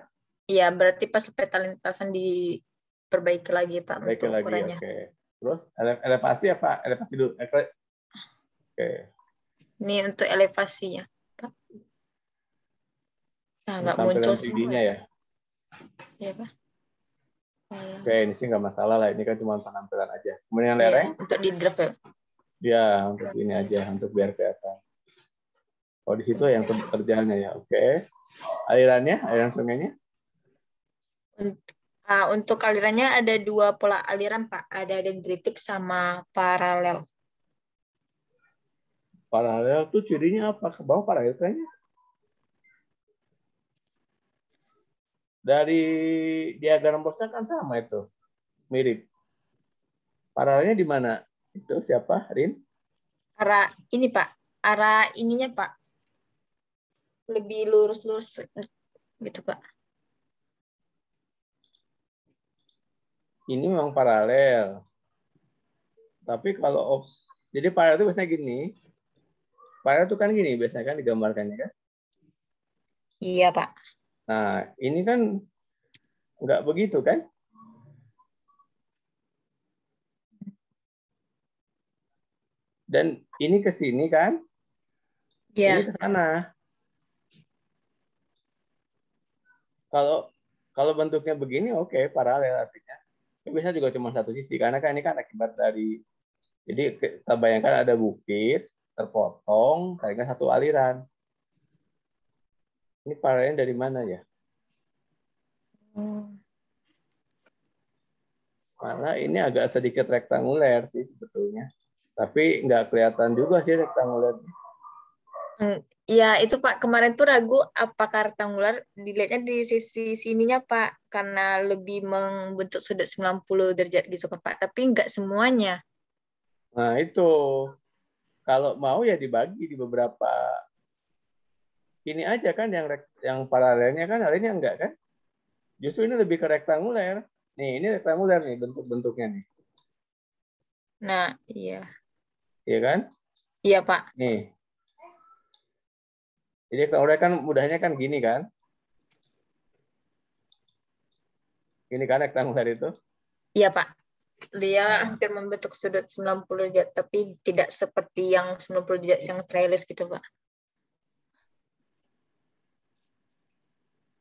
Iya, berarti pas peta lintasan diperbaiki lagi Pak untuk ukurannya. Oke. Terus elevasi apa? Elevasi dulu. Oke. Ini untuk elevasinya. Nah, nggak muncul semua ya. Iya, Pak. Oke, ini sih nggak masalah lah. Ini kan cuma penampilan aja. Kemudian lereng? Untuk di draft ya? Ya, untuk ini aja, untuk biar kelihatan. Oh, di situ yang terjalnya ya. Oke. Alirannya, aliran sungainya? Untuk alirannya ada dua pola aliran, Pak. Ada dendritik sama paralel. Paralel tuh cirinya apa? Ke bawah paralel kayaknya. Dari diagram Bosnya kan sama itu. Mirip. Paralelnya di mana? Itu siapa, Rin? Arah ini, Pak. Arah ininya, Pak. Lebih lurus-lurus gitu, Pak. Ini memang paralel. Tapi kalau jadi paralel itu biasanya gini. Paralel itu kan gini biasanya kan digambarkannya kan? Iya, Pak. Nah, ini kan nggak begitu kan? Dan ini ke sini kan? Yeah. Ini ke sana. Kalau bentuknya begini, oke, paralel artinya. Bisa juga cuma satu sisi, karena kan ini kan akibat dari, jadi kita bayangkan ada bukit, terpotong, sehingga satu aliran. Ini paralelnya dari mana ya? Malah ini agak sedikit rektanguler sih sebetulnya. Tapi nggak kelihatan juga sih rektanguler. Ya, itu Pak, kemarin tuh ragu apakah rektanguler, dilihatnya di sisi sininya Pak, karena lebih membentuk sudut 90 derajat gitu kan Pak, tapi nggak semuanya. Nah itu, kalau mau ya dibagi di beberapa, ini aja kan yang paralelnya kan, lainnya enggak kan? Justru ini lebih ke rektanguler. Nih, ini rektanguler nih bentuk-bentuknya nih. Nah, iya. Iya kan? Iya Pak. Nih. Jadi rektanguler kan mudahnya kan gini kan? Ini kan rektanguler itu? Iya, Pak. dia hampir membentuk sudut 90 derajat, tapi tidak seperti yang 90 derajat yang trellis gitu, Pak.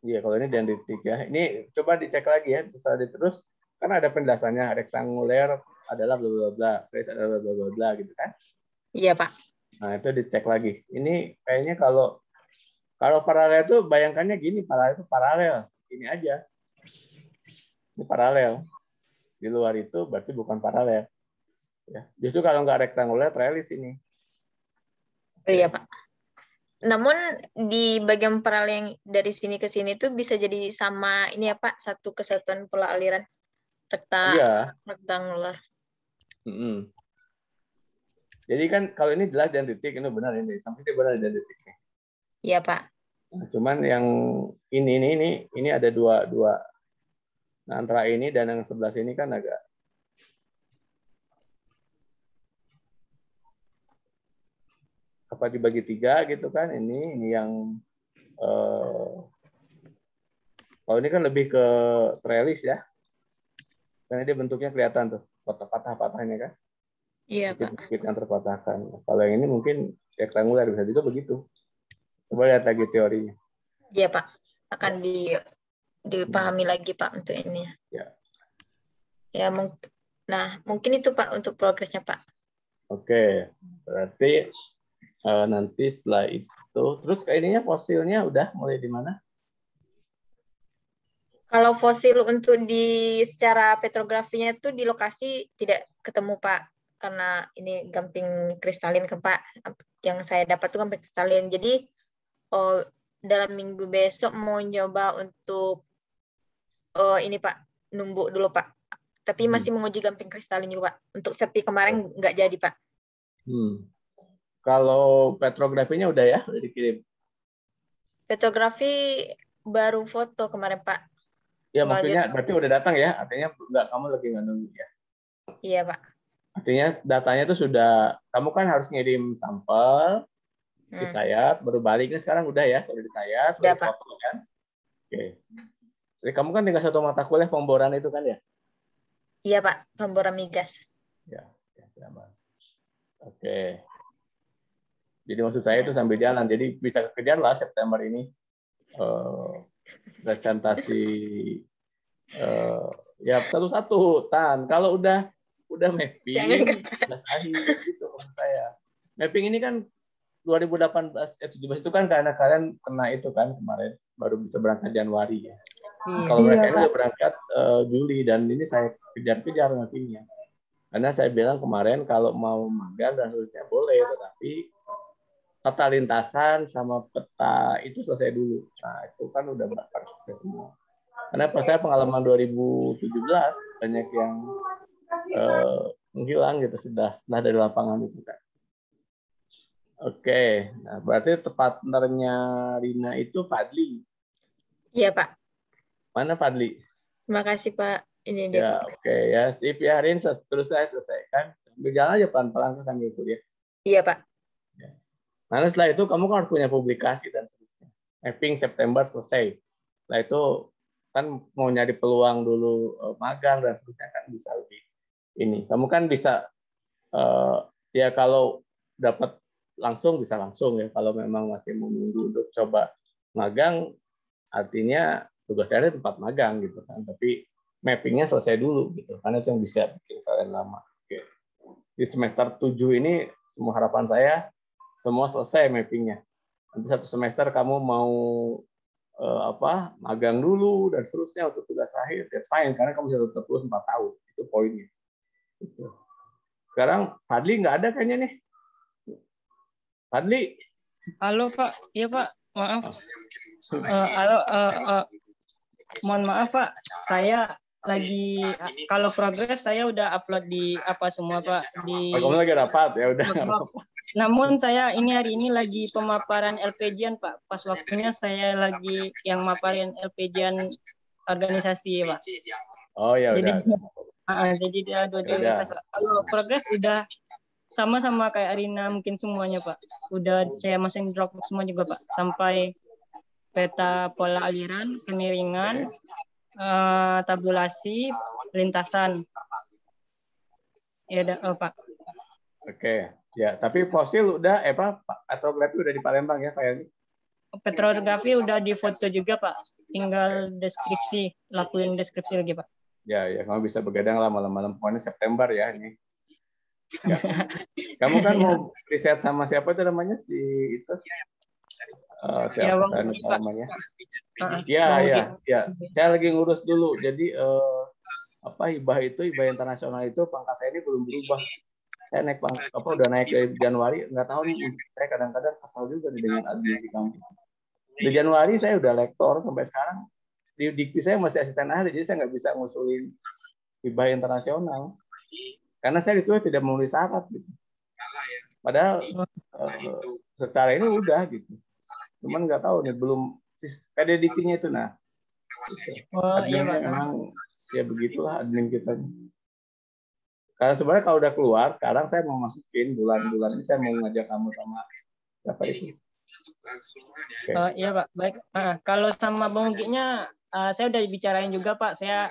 Iya, kalau ini dendritik ya. Ini coba dicek lagi ya, terus kan ada penjelasannya, rektanguler adalah bla bla bla, trellis adalah bla bla bla gitu kan. Iya, Pak. Nah, itu dicek lagi. Ini kayaknya kalau paralel itu bayangkannya gini, paralel itu paralel. Ini aja. Ini paralel. Di luar itu berarti bukan paralel. Ya. Justru kalau nggak rektanguler, trellis ini. Iya, Pak. Namun di bagian paralel yang dari sini ke sini tuh bisa jadi sama ini ya Pak, satu kesatuan pola aliran Iya. rektangular. Jadi kan kalau ini jelas dendritik, ini benar ini. Sampai itu benar dendritiknya. Iya Pak. Nah, cuman yang ini ada dua. Nah, antara ini dan yang sebelah sini kan agak apa dibagi 3 gitu kan. Ini yang kalau ini kan lebih ke trellis ya. Karena dia bentuknya kelihatan tuh, patah-patahnya kan. Iya Pak. Bukit yang terpatahkan. Kalau yang ini mungkin rektanguler, bisa juga begitu. Coba lihat lagi teorinya. Iya Pak. Akan dipahami lagi Pak untuk ini. Ya. Ya mungkin itu Pak untuk progresnya Pak. Oke, berarti nanti setelah itu, terus ininya fosilnya udah mulai di mana? Kalau fosil untuk secara petrografinya itu di lokasi tidak ketemu Pak, karena ini gamping kristalin kan Pak. Yang saya dapat itu gamping kristalin. Jadi dalam minggu besok mau coba untuk ini Pak, numbuk dulu Pak. Tapi masih menguji gamping kristalin juga Pak. Untuk seperti kemarin nggak jadi Pak. Kalau petrografinya udah ya, udah dikirim? Petrografi baru foto kemarin Pak. Ya maksudnya berarti udah datang ya, artinya kamu lagi nggak nunggu ya? Iya Pak. Artinya datanya itu sudah, kamu kan harus ngirim sampel, disayat, baru balik. Ini sekarang udah ya, sudah disayat, sudah foto kan? Oke. Jadi kamu kan tinggal 1 mata kuliah pemboran itu kan ya? Iya Pak, pemboran migas. Ya, aman. Oke. Jadi maksud saya itu sambil jalan, jadi bisa kekejar lah September ini presentasi ya satu-satu. Kalau udah mapping, jelas akhir gitu maksud saya. Mapping ini kan 2017 itu kan karena kalian kena itu kan kemarin baru bisa berangkat Januari ya. Kalau mereka ini udah berangkat Juli dan ini saya kejar-kejar mappingnya. Karena saya bilang kemarin kalau mau magang dan seterusnya boleh, tetapi peta lintasan sama peta itu selesai dulu. Nah itu kan udah bakal selesai semua. Karena saya pengalaman 2017 banyak yang menghilang gitu setelah dari lapangan itu kan. Oke, nah berarti partnernya Rina itu Fadli. Iya Pak. Mana Fadli? Terima kasih Pak. Ini dia. Ya oke ya, sip ya Rin, terus saya selesaikan. Berjalan aja pelan-pelan sambil kuliah. Iya Pak. Ya. Nah setelah itu kamu kan harus punya publikasi dan seterusnya. Mapping September selesai. Setelah itu kan mau nyari peluang dulu magang dan seterusnya kan bisa lebih ini. Kamu kan bisa ya kalau dapat langsung bisa langsung ya. Kalau memang masih menunggu untuk coba magang, artinya tugas saya tempat magang gitu kan. Tapi mappingnya selesai dulu gitu. Karena itu yang bisa bikin kalian lama. Oke. Di semester 7 ini semua harapan saya semua selesai mappingnya. Nanti 1 semester kamu mau magang dulu dan seterusnya untuk tugas akhir, that's fine karena kamu bisa tetap terus 4 tahun. Itu poinnya. Gitu. Sekarang Fadli nggak ada kayaknya nih. Fadli. Halo Pak, iya Pak, maaf. Halo, mohon maaf Pak, saya lagi kalau progres saya udah upload di apa semua Pak di. Kamu lagi rapat ya udah. Namun saya hari ini lagi pemaparan LPG-an Pak. Pas waktunya saya lagi yang maparin LPG-an organisasi Pak. Oh ya udah. Jadi dia dua-duanya. Kalau progres udah sama kayak Arina mungkin semuanya Pak. Udah saya masukin Dropbox semua juga Pak. Sampai peta pola aliran, kemiringan, tabulasi, lintasan. Ya udah, Pak. Oke, ya. Tapi fosil udah, petrografi udah di Palembang ya, Pak Yanni? Petrografi udah difoto juga, Pak. Tinggal deskripsi, lakuin deskripsi lagi, Pak. Ya, kamu bisa begadang lah malam-malam. Pokoknya September ya ini. Ya. Kamu kan mau riset sama siapa itu namanya si itu? Ya, Siapa Bang. saya lupa namanya? Ya. Ya. Saya lagi ngurus dulu. Jadi hibah internasional itu pangkat saya ini belum berubah. Saya udah naik dari Januari, nggak tahu nih. Saya kadang-kadang kesal juga dengan admin di kampus. Di Januari saya udah lektor sampai sekarang. Di dikti saya masih asisten ahli, jadi saya nggak bisa ngusulin hibah internasional. Karena saya ditulis tidak memenuhi syarat gitu. Padahal secara ini udah gitu. Cuman nggak tahu nih, belum PD diktinya itu nah. Gitu. Adminnya memang ya begitulah admin kita. Karena sebenarnya kalau udah keluar, sekarang saya mau masukin bulan-bulan ini saya mau ngajak kamu sama siapa itu. Okay. Iya Pak, baik. Kalau sama Bang Ugi-nya, saya udah bicarain juga Pak. Saya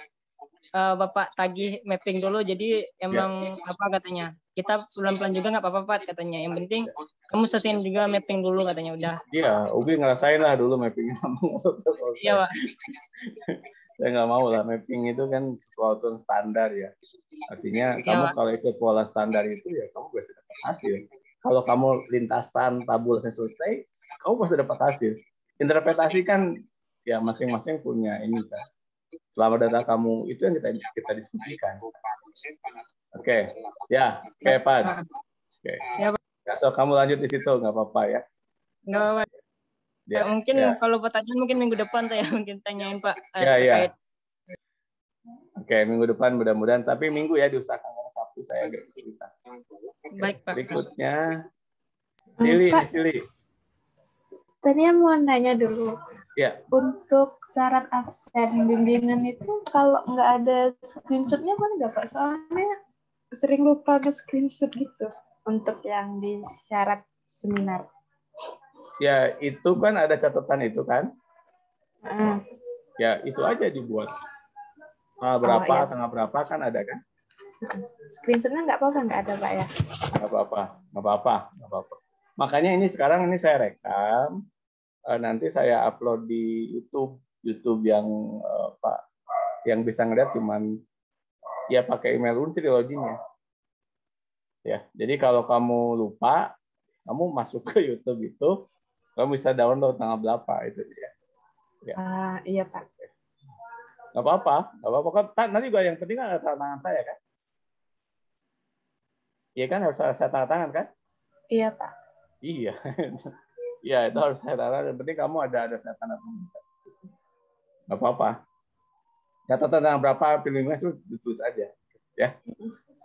Bapak tagih mapping dulu. Jadi emang apa katanya? Kita pelan-pelan juga nggak apa-apa Pak katanya. Yang penting kamu selesaiin juga mapping dulu katanya udah. Iya, Ugi ngerasain lah dulu mappingnya. Iya Pak. Saya nggak mau lah, mapping itu kan sesuatu yang standar ya. Artinya kamu kalau ikut pola standar itu ya kamu bisa dapat hasil. Kalau kamu lintasan tabulasinya selesai, kamu pasti dapat hasil. Interpretasi kan ya masing-masing punya ini kan. Selama data kamu itu yang kita diskusikan. Oke. Ya, Pak. Oke. Ya, so kamu lanjut di situ nggak apa-apa ya. Nggak apa-apa. Ya, mungkin kalau pertanyaan mungkin minggu depan saya mungkin tanyain Pak terkait. Oke, minggu depan mudah-mudahan. Tapi minggu ya diusahakan karena Sabtu saya agak kesulitan. Baik Pak. Berikutnya, Sili. Tadi mau nanya dulu. Ya. Untuk syarat absen bimbingan itu kalau nggak ada screenshot-nya mana nggak Pak? Soalnya sering lupa nge-screenshot gitu untuk yang di syarat seminar. Ya, itu kan ada catatan itu kan? Ya, itu aja dibuat. Tanggal berapa kan ada kan? Screenshot-nya nggak apa-apa, nggak ada Pak ya? Nggak apa-apa. Makanya ini sekarang saya rekam, nanti saya upload di YouTube yang yang bisa ngeliat cuman ya pakai email Unsri loginnya. Ya, jadi kalau kamu lupa, kamu masuk ke YouTube itu, kamu bisa download tanggal berapa itu ya. Iya Pak. Nggak apa-apa kan nanti juga yang penting kan ada tanda tangan saya kan. Iya kan harus saya tanda tangan kan? Iya Pak. Iya. Iya itu harus saya tanda tangan. Yang penting kamu ada saya tanda tangan. Nggak apa-apa. Catatan tanggal berapa pilihnya itu ditulis aja. Ya.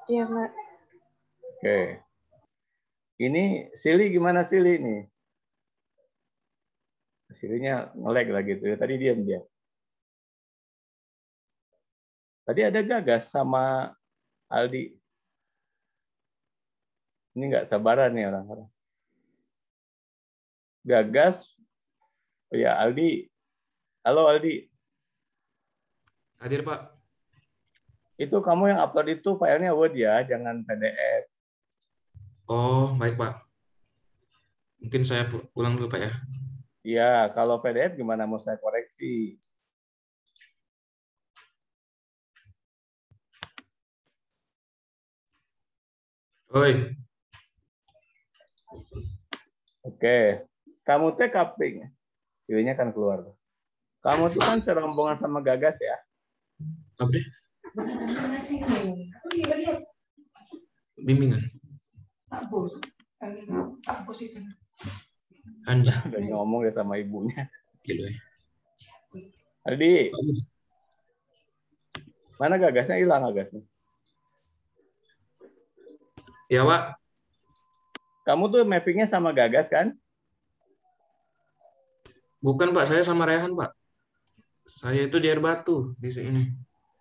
Iya Pak. Oke. Ini Sili gimana Sili nih? Silinya nge-lag lagi tuh. Tadi diam dia. Tadi ada Gagas sama Aldi. Ini nggak sabaran nih orang-orang. Gagas. Oh ya, Aldi. Halo Aldi. Hadir Pak. Itu kamu yang upload itu filenya Word ya, jangan PDF. Oh, baik Pak. Mungkin saya ulang dulu Pak ya. Iya, kalau PDF gimana mau saya koreksi? Oi. Oke. Kamu teh kaping. Pilihnya kan keluar. Kamu tuh kan serombongan sama Gagas ya? Apa deh? Bimbingan. Anja. Udah ngomong ya sama ibunya. Gitu ya. Aldi. Mana Gagasnya? Hilang Gagasnya. Ya Pak. Kamu tuh mappingnya sama Gagas kan? Bukan Pak, saya sama Rehan Pak. Saya itu di Air Batu di sini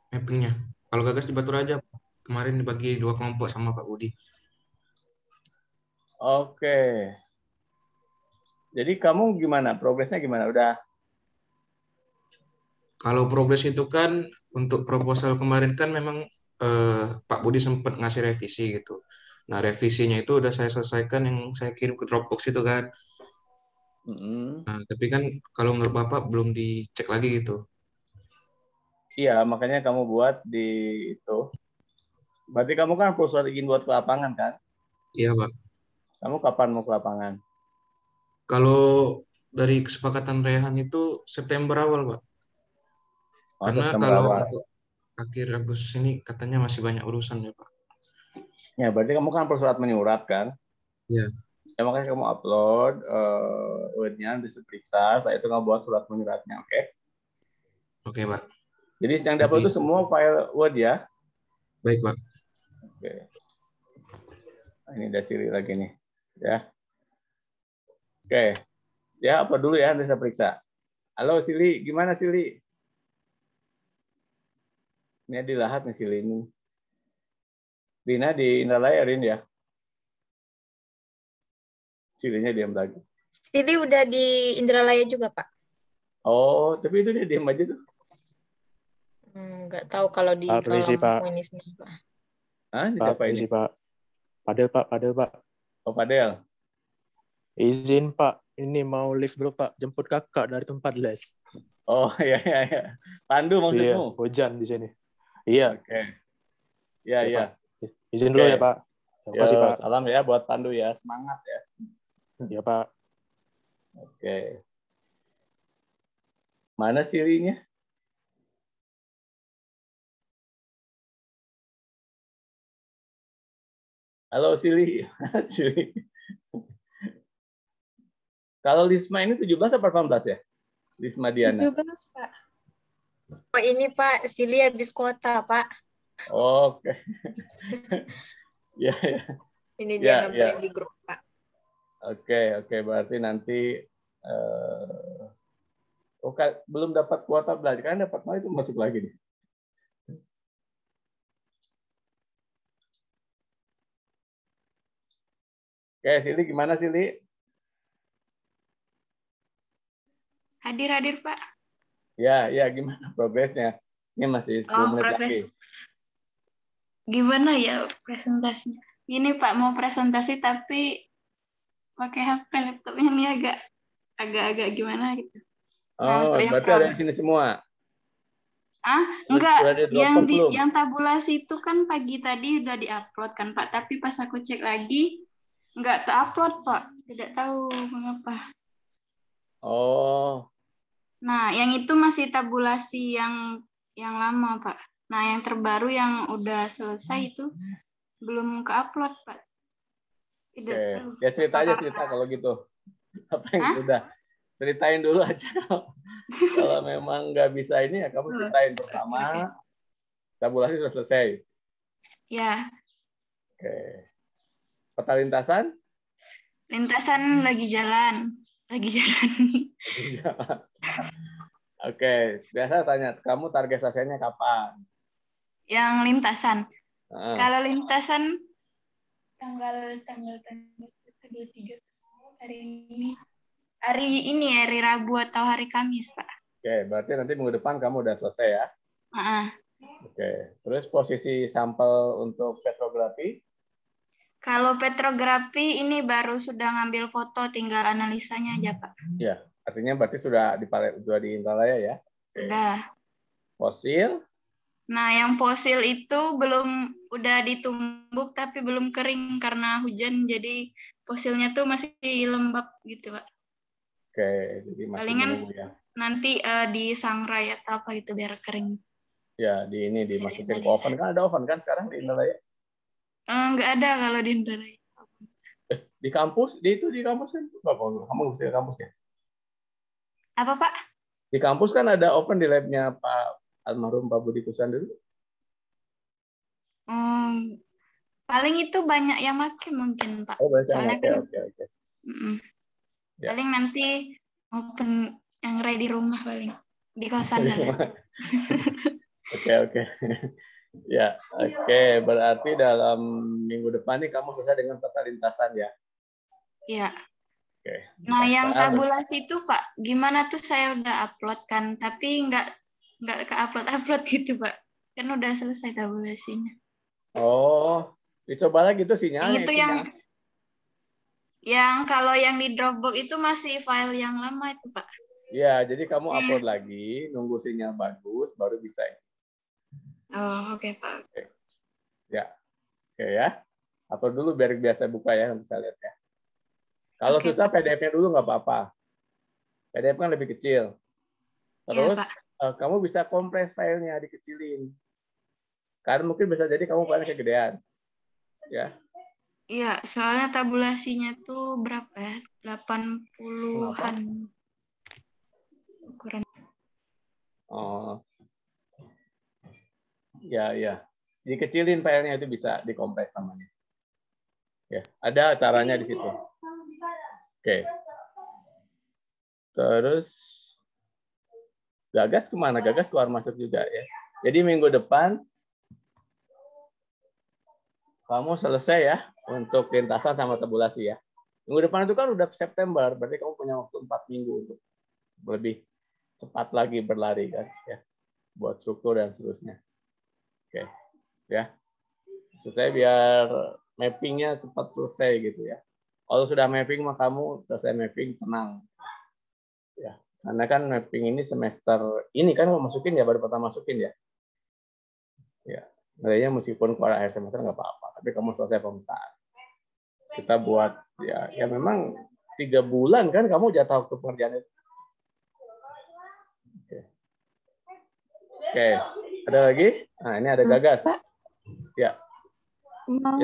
mappingnya. Kalau Gagas di Batu Raja kemarin dibagi 2 kelompok sama Pak Budi. Oke. Jadi kamu gimana? Progresnya gimana? Udah? Kalau progres itu kan untuk proposal kemarin kan memang Pak Budi sempat ngasih revisi gitu. Nah, revisinya itu udah saya selesaikan yang saya kirim ke Dropbox itu kan. Nah, tapi kan kalau menurut Bapak belum dicek lagi gitu. Iya, makanya kamu buat di itu. Berarti kamu kan perlu surat izin buat ke lapangan kan? Iya, Pak. Kamu kapan mau ke lapangan? Kalau dari kesepakatan Rehan itu September awal, Pak. Oh, Karena September kalau awal. untuk akhir Agustus ini katanya masih banyak urusan ya, Pak. Ya, berarti kamu kan perlu surat menyurat kan? Iya. Ya, makanya kamu upload Word-nya, bisa periksa. Setelah itu kamu buat surat menyuratnya, oke? Oke, Pak. Jadi yang dapat itu semua file Word ya? Baik, Pak. Oke. Nah, ini ada Siri lagi nih. Ya. Oke. Ya, upload dulu ya, nanti saya periksa. Halo Sili, gimana Sili? Ini di Lahat nih Sili ini. Rina di Indralaya, Rin ya? Silinya diam lagi. Sili udah di Indralaya juga, Pak? Oh, tapi itu dia diam aja tuh. Nggak tahu kalau di Permisi, Pak. ini sendiri, Pak. Hah, ini Pak, siapa ini? permisi, Pak. Padel, Pak. Oh, Padel. Izin, Pak. Ini mau lift dulu, Pak. Jemput kakak dari tempat les. Oh, iya. Pandu Iya, maksudmu? hujan di sini. Iya. Oke. Iya. Pak. Izin dulu ya, Pak. Terima kasih, Pak. Salam ya buat Pandu ya. Semangat ya. Iya, Pak. Oke. Mana Sirinya? Halo Sili. Sili. Kalau Lisma ini 17 atau 18 ya? Lisma Diana. 17, Pak. Oh, ini Pak, Sili habis kuota, Pak. Oke. Ya. Ini dia ngabarin di grup, Pak. Oke. Berarti nanti belum dapat kuota belajar. Kan dapat malah itu masuk lagi nih. Oke, Sili gimana Sili? Hadir, Pak. Ya, gimana progresnya? Ini masih 10 menit lagi. Gimana ya presentasinya? Ini Pak, mau presentasi tapi pakai HP, laptopnya ini agak gimana gitu. Oh, berarti ada di sini semua? Enggak. Yang tabulasi itu kan pagi tadi udah diupload kan Pak, tapi pas aku cek lagi nggak terupload Pak. Tidak tahu mengapa. Oh. Nah, yang itu masih tabulasi yang lama Pak. Nah, yang terbaru yang udah selesai itu belum ke-upload Pak. Tidak tahu. Ya cerita kalau gitu. Apa yang sudah? Ceritain dulu aja. Kalau memang nggak bisa ini ya kamu ceritain pertama. Tabulasi sudah selesai. Ya. Oke. Peta lintasan? Lintasan lagi jalan. Oke, biasa tanya, kamu target selesainya kapan? Yang lintasan. Kalau lintasan tanggal 23 hari ini hari Rabu atau hari Kamis, Pak. Oke, berarti nanti minggu depan kamu udah selesai ya? Oke, terus posisi sampel untuk petrografi? Kalau petrografi ini baru sudah ngambil foto, tinggal analisanya aja, Pak. Ya, artinya berarti sudah di Indralaya ya? Sudah. Fosil? Nah, yang fosil itu udah ditumbuk tapi belum kering karena hujan, jadi fosilnya tuh masih lembab gitu, Pak. Oke, jadi masih palingan menunggu ya. Nanti disangrai atau apa gitu biar kering. Ya, dimasukin ke oven. Kan ada oven kan sekarang di Indralaya? Nggak ada kalau di Indralaya. Di kampus? Di kampus kan? Kamu mesti ke kampus ya? Apa, Pak? Di kampus kan ada oven di labnya Pak almarhum Pak Budi Kusan dulu. Paling itu banyak yang pakai mungkin, Pak. Oh, soalnya kan. Oke. Ya. Paling nanti open yang ready di rumah paling. Di kosan. Oke. Ya, oke. Berarti dalam minggu depan nih kamu selesai dengan peta lintasan ya? Iya. Oke. Nah, yang tabulasi itu Pak, gimana tuh saya udah upload kan, tapi nggak ke upload gitu Pak. Kan udah selesai tabulasinya. Oh, dicoba lagi tuh sinyalnya. Yang itu yang kalau yang di Dropbox itu masih file yang lama itu, Pak. Ya, jadi kamu upload lagi, nunggu sinyal bagus, baru bisa. Oh, oke, Pak. Oke. Ya, oke ya. Upload dulu biar biasa buka ya, bisa lihat ya. Kalau susah PDF-nya dulu nggak apa-apa. PDF kan lebih kecil. Terus kamu bisa kompres filenya, dikecilin. Karena mungkin bisa jadi kamu filenya kegedean. Ya. Iya, soalnya tabulasinya tuh berapa ya? 80-an ukuran. Oh. Ya, ya. Dikecilin filenya itu bisa dikompres namanya. Ya, ada caranya di situ. Oke. Terus Gagas kemana? Gagas keluar masuk juga ya. Jadi minggu depan kamu selesai ya untuk lintasan sama tabulasi ya. Minggu depan itu kan udah September, berarti kamu punya waktu 4 minggu untuk lebih cepat lagi berlari kan ya, buat struktur dan seterusnya. Oke, ya. Selesai biar mappingnya cepat selesai gitu ya. Kalau sudah mapping mah kamu selesai mapping tenang. Ya, karena kan mapping ini semester ini kan mau masukin ya, baru pertama masukin ya. Ya, nilainya meskipun keluar akhir semester nggak apa-apa, tapi kamu selesai pemetaan. Kita buat ya memang 3 bulan kan kamu jatah waktu pengerjaan itu. Oke, ada lagi? Nah, ini ada Gagas. Ya. Mau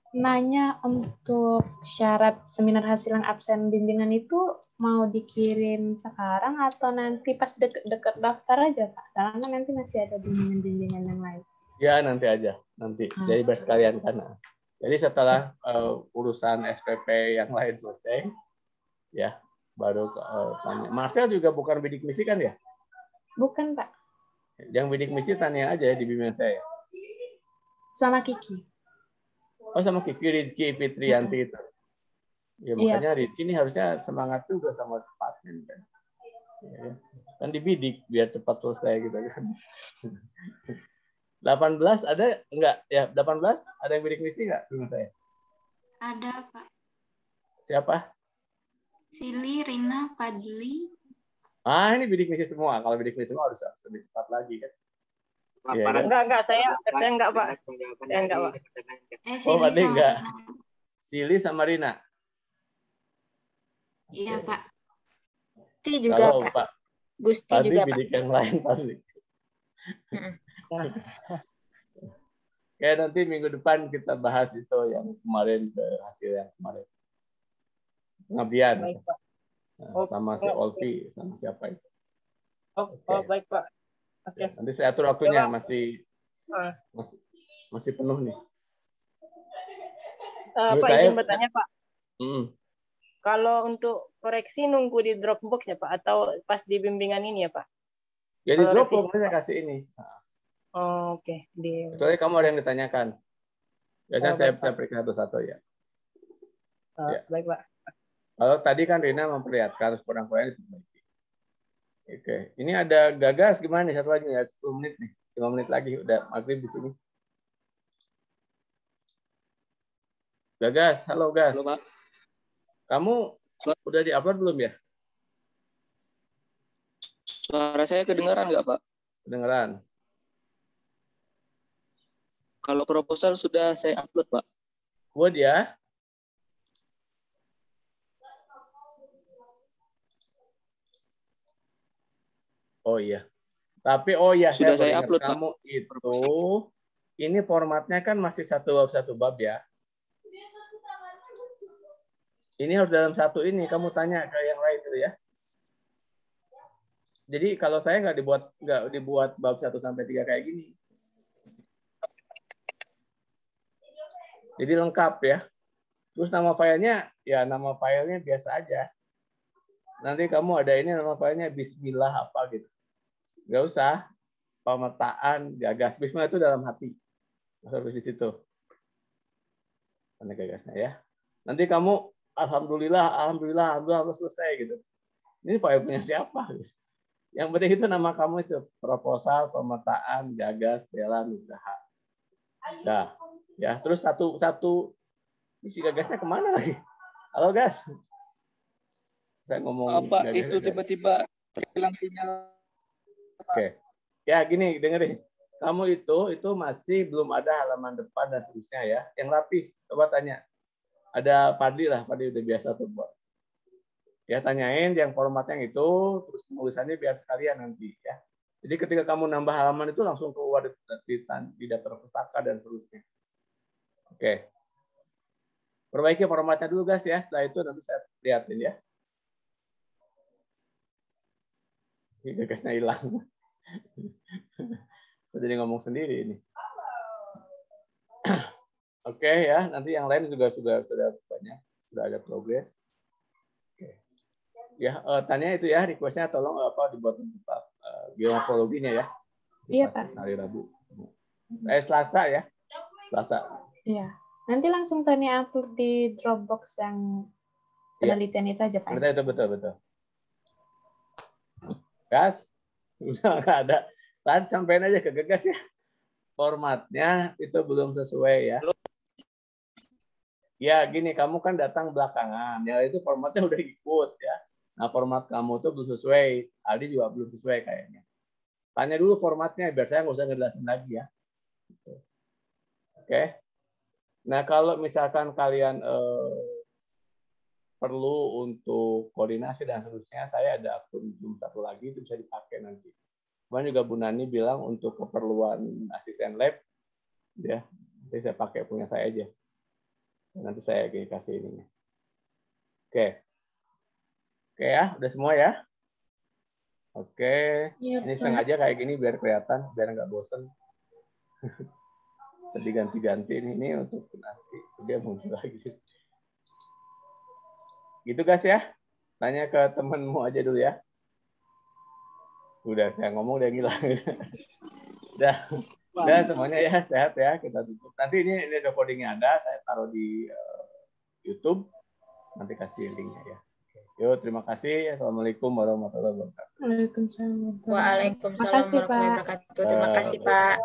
nanya untuk syarat seminar hasilan absen bimbingan itu mau dikirim sekarang atau nanti pas deket daftar aja, Pak? Karena nanti masih ada bimbingan-bimbingan yang lain. Ya, nanti aja. Nanti. Jadi bersekalian kan. Jadi setelah urusan SPP yang lain selesai, ya baru tanya. Marcel juga bukan bidik misi kan ya? Bukan, Pak. Yang bidik misi tanya aja di bimbingan saya. Sama Kiki. Oh, sama Kiki, Rizky, Fitrianti itu. Ya, makanya Rizky ini harusnya semangat juga sama cepatnya kan. Ya, kan dibidik biar cepat selesai gitu kan. 18 ada enggak? Ya, 18 ada yang bidik misi enggak dengan saya? Ada, Pak. Siapa? Sili, Rina, Padli. Ah, ini bidik misi semua. Kalau bidik misi semua harus lebih cepat lagi kan. Ya, kan? Enggak, saya enggak, Pak. Saya enggak, Pak. Oh, Padli enggak. Sili sama Rina. Iya, Pak. Gusti juga, kalau Pak. Gusti Padli juga, bidik Pak. yang lain pasti. Kayak nanti minggu depan kita bahas itu yang kemarin, hasil yang kemarin. Pengabdian. Baik, Pak. Sama si Olvi, sama siapa itu. Oh, baik, Pak. Oke. Nanti saya atur waktunya, masih penuh nih. Pak, izin bertanya, Pak. Kalau untuk koreksi nunggu di Dropbox ya, Pak? Atau pas di bimbingan ini ya, Pak? Ya di Dropbox saya kasih ini. Oh, oke. Kecuali kamu ada yang ditanyakan. Biasanya saya periksa satu-satu ya. Ya. Baik, Pak. Kalau tadi kan Rina memperlihatkan kurang-kurangnya diperbaiki. Oke, ini ada Gagas gimana nih? Satu lagi ya, 10 menit nih. 5 menit lagi udah maghrib di sini. Gagas, halo Gas. Halo, Pak. Kamu udah di-upload belum ya? Suara saya kedengaran nggak, Pak? Kedengaran. Kalau proposal sudah saya upload, Pak. Word ya? Oh iya. Tapi sudah saya upload, kamu Pak. Itu ini formatnya kan masih satu bab ya. Ini harus dalam satu ini. Kamu tanya ke yang lain itu ya. Jadi kalau saya nggak dibuat bab 1 sampai 3 kayak gini. Jadi lengkap ya. Terus nama filenya ya nama filenya biasa aja. Nanti kamu ada ini nama filenya Bismillah apa gitu. Nggak usah pemetaan Gagas. Bismillah itu dalam hati. Harus di situ. Mana Gagasnya ya. Nanti kamu alhamdulillah selesai gitu. Ini file punya siapa? Yang penting itu nama kamu itu proposal, pemetaan, gagas, bela, nugraha. Nah, ya terus satu isi gagasnya kemana lagi? Halo gas, saya ngomong Pak, gagas itu tiba-tiba terhilang sinyal. Oke, ya gini dengerin. Kamu itu masih belum ada halaman depan dan seterusnya ya. Yang rapi, coba tanya. Ada Fadli lah, Fadli udah biasa tuh buat. Ya tanyain yang formatnya itu, terus penulisannya biar sekalian nanti ya. Jadi ketika kamu nambah halaman itu langsung keluar di daftar pustaka dan seterusnya. Oke. Perbaiki formatnya dulu guys ya. Setelah itu nanti saya lihatin ya. Ini gagasnya hilang. Saya jadi ngomong sendiri ini. Oke ya, nanti yang lain juga sudah banyak, sudah ada progres. Oke. Ya, tanya itu ya, requestnya tolong dibuat untuk geomorfologinya ya. Iya Pak. Hari Rabu. Selasa ya, Selasa. Iya. Nanti langsung tanya upload di Dropbox yang penelitian itu aja Pak. Betul. Gas, udah nggak ada. Sampein aja ke Gegas ya. Formatnya itu belum sesuai ya. Ya gini, kamu kan datang belakangan. Ya itu formatnya udah ikut ya. Nah format kamu tuh belum sesuai. Aldi juga belum sesuai kayaknya. Tanya dulu formatnya biar saya nggak usah ngejelasin lagi ya. Oke. Nah kalau misalkan kalian perlu untuk koordinasi dan seterusnya, saya ada akun Zoom satu lagi itu bisa dipakai nanti. Kemudian juga Bu Nani bilang untuk keperluan asisten lab, ya, nanti saya pakai punya saya aja. Nanti saya kasih ininya. Oke ya, udah semua ya. Oke, ini sengaja kayak gini biar kelihatan, biar nggak bosen. Sedih ganti-ganti ini untuk nanti dia muncul lagi. Gitu guys ya. Tanya ke temenmu aja dulu ya. Udah saya ngomong udah ngilang. Udah semuanya ya, sehat ya. Kita tutup. Nanti ini recordingnya ada, saya taruh di YouTube. Nanti kasih linknya ya. Yuk, terima kasih. Assalamualaikum warahmatullahi wabarakatuh. Waalaikumsalam. Waalaikumsalam warahmatullahi wabarakatuh. Terima kasih Pak.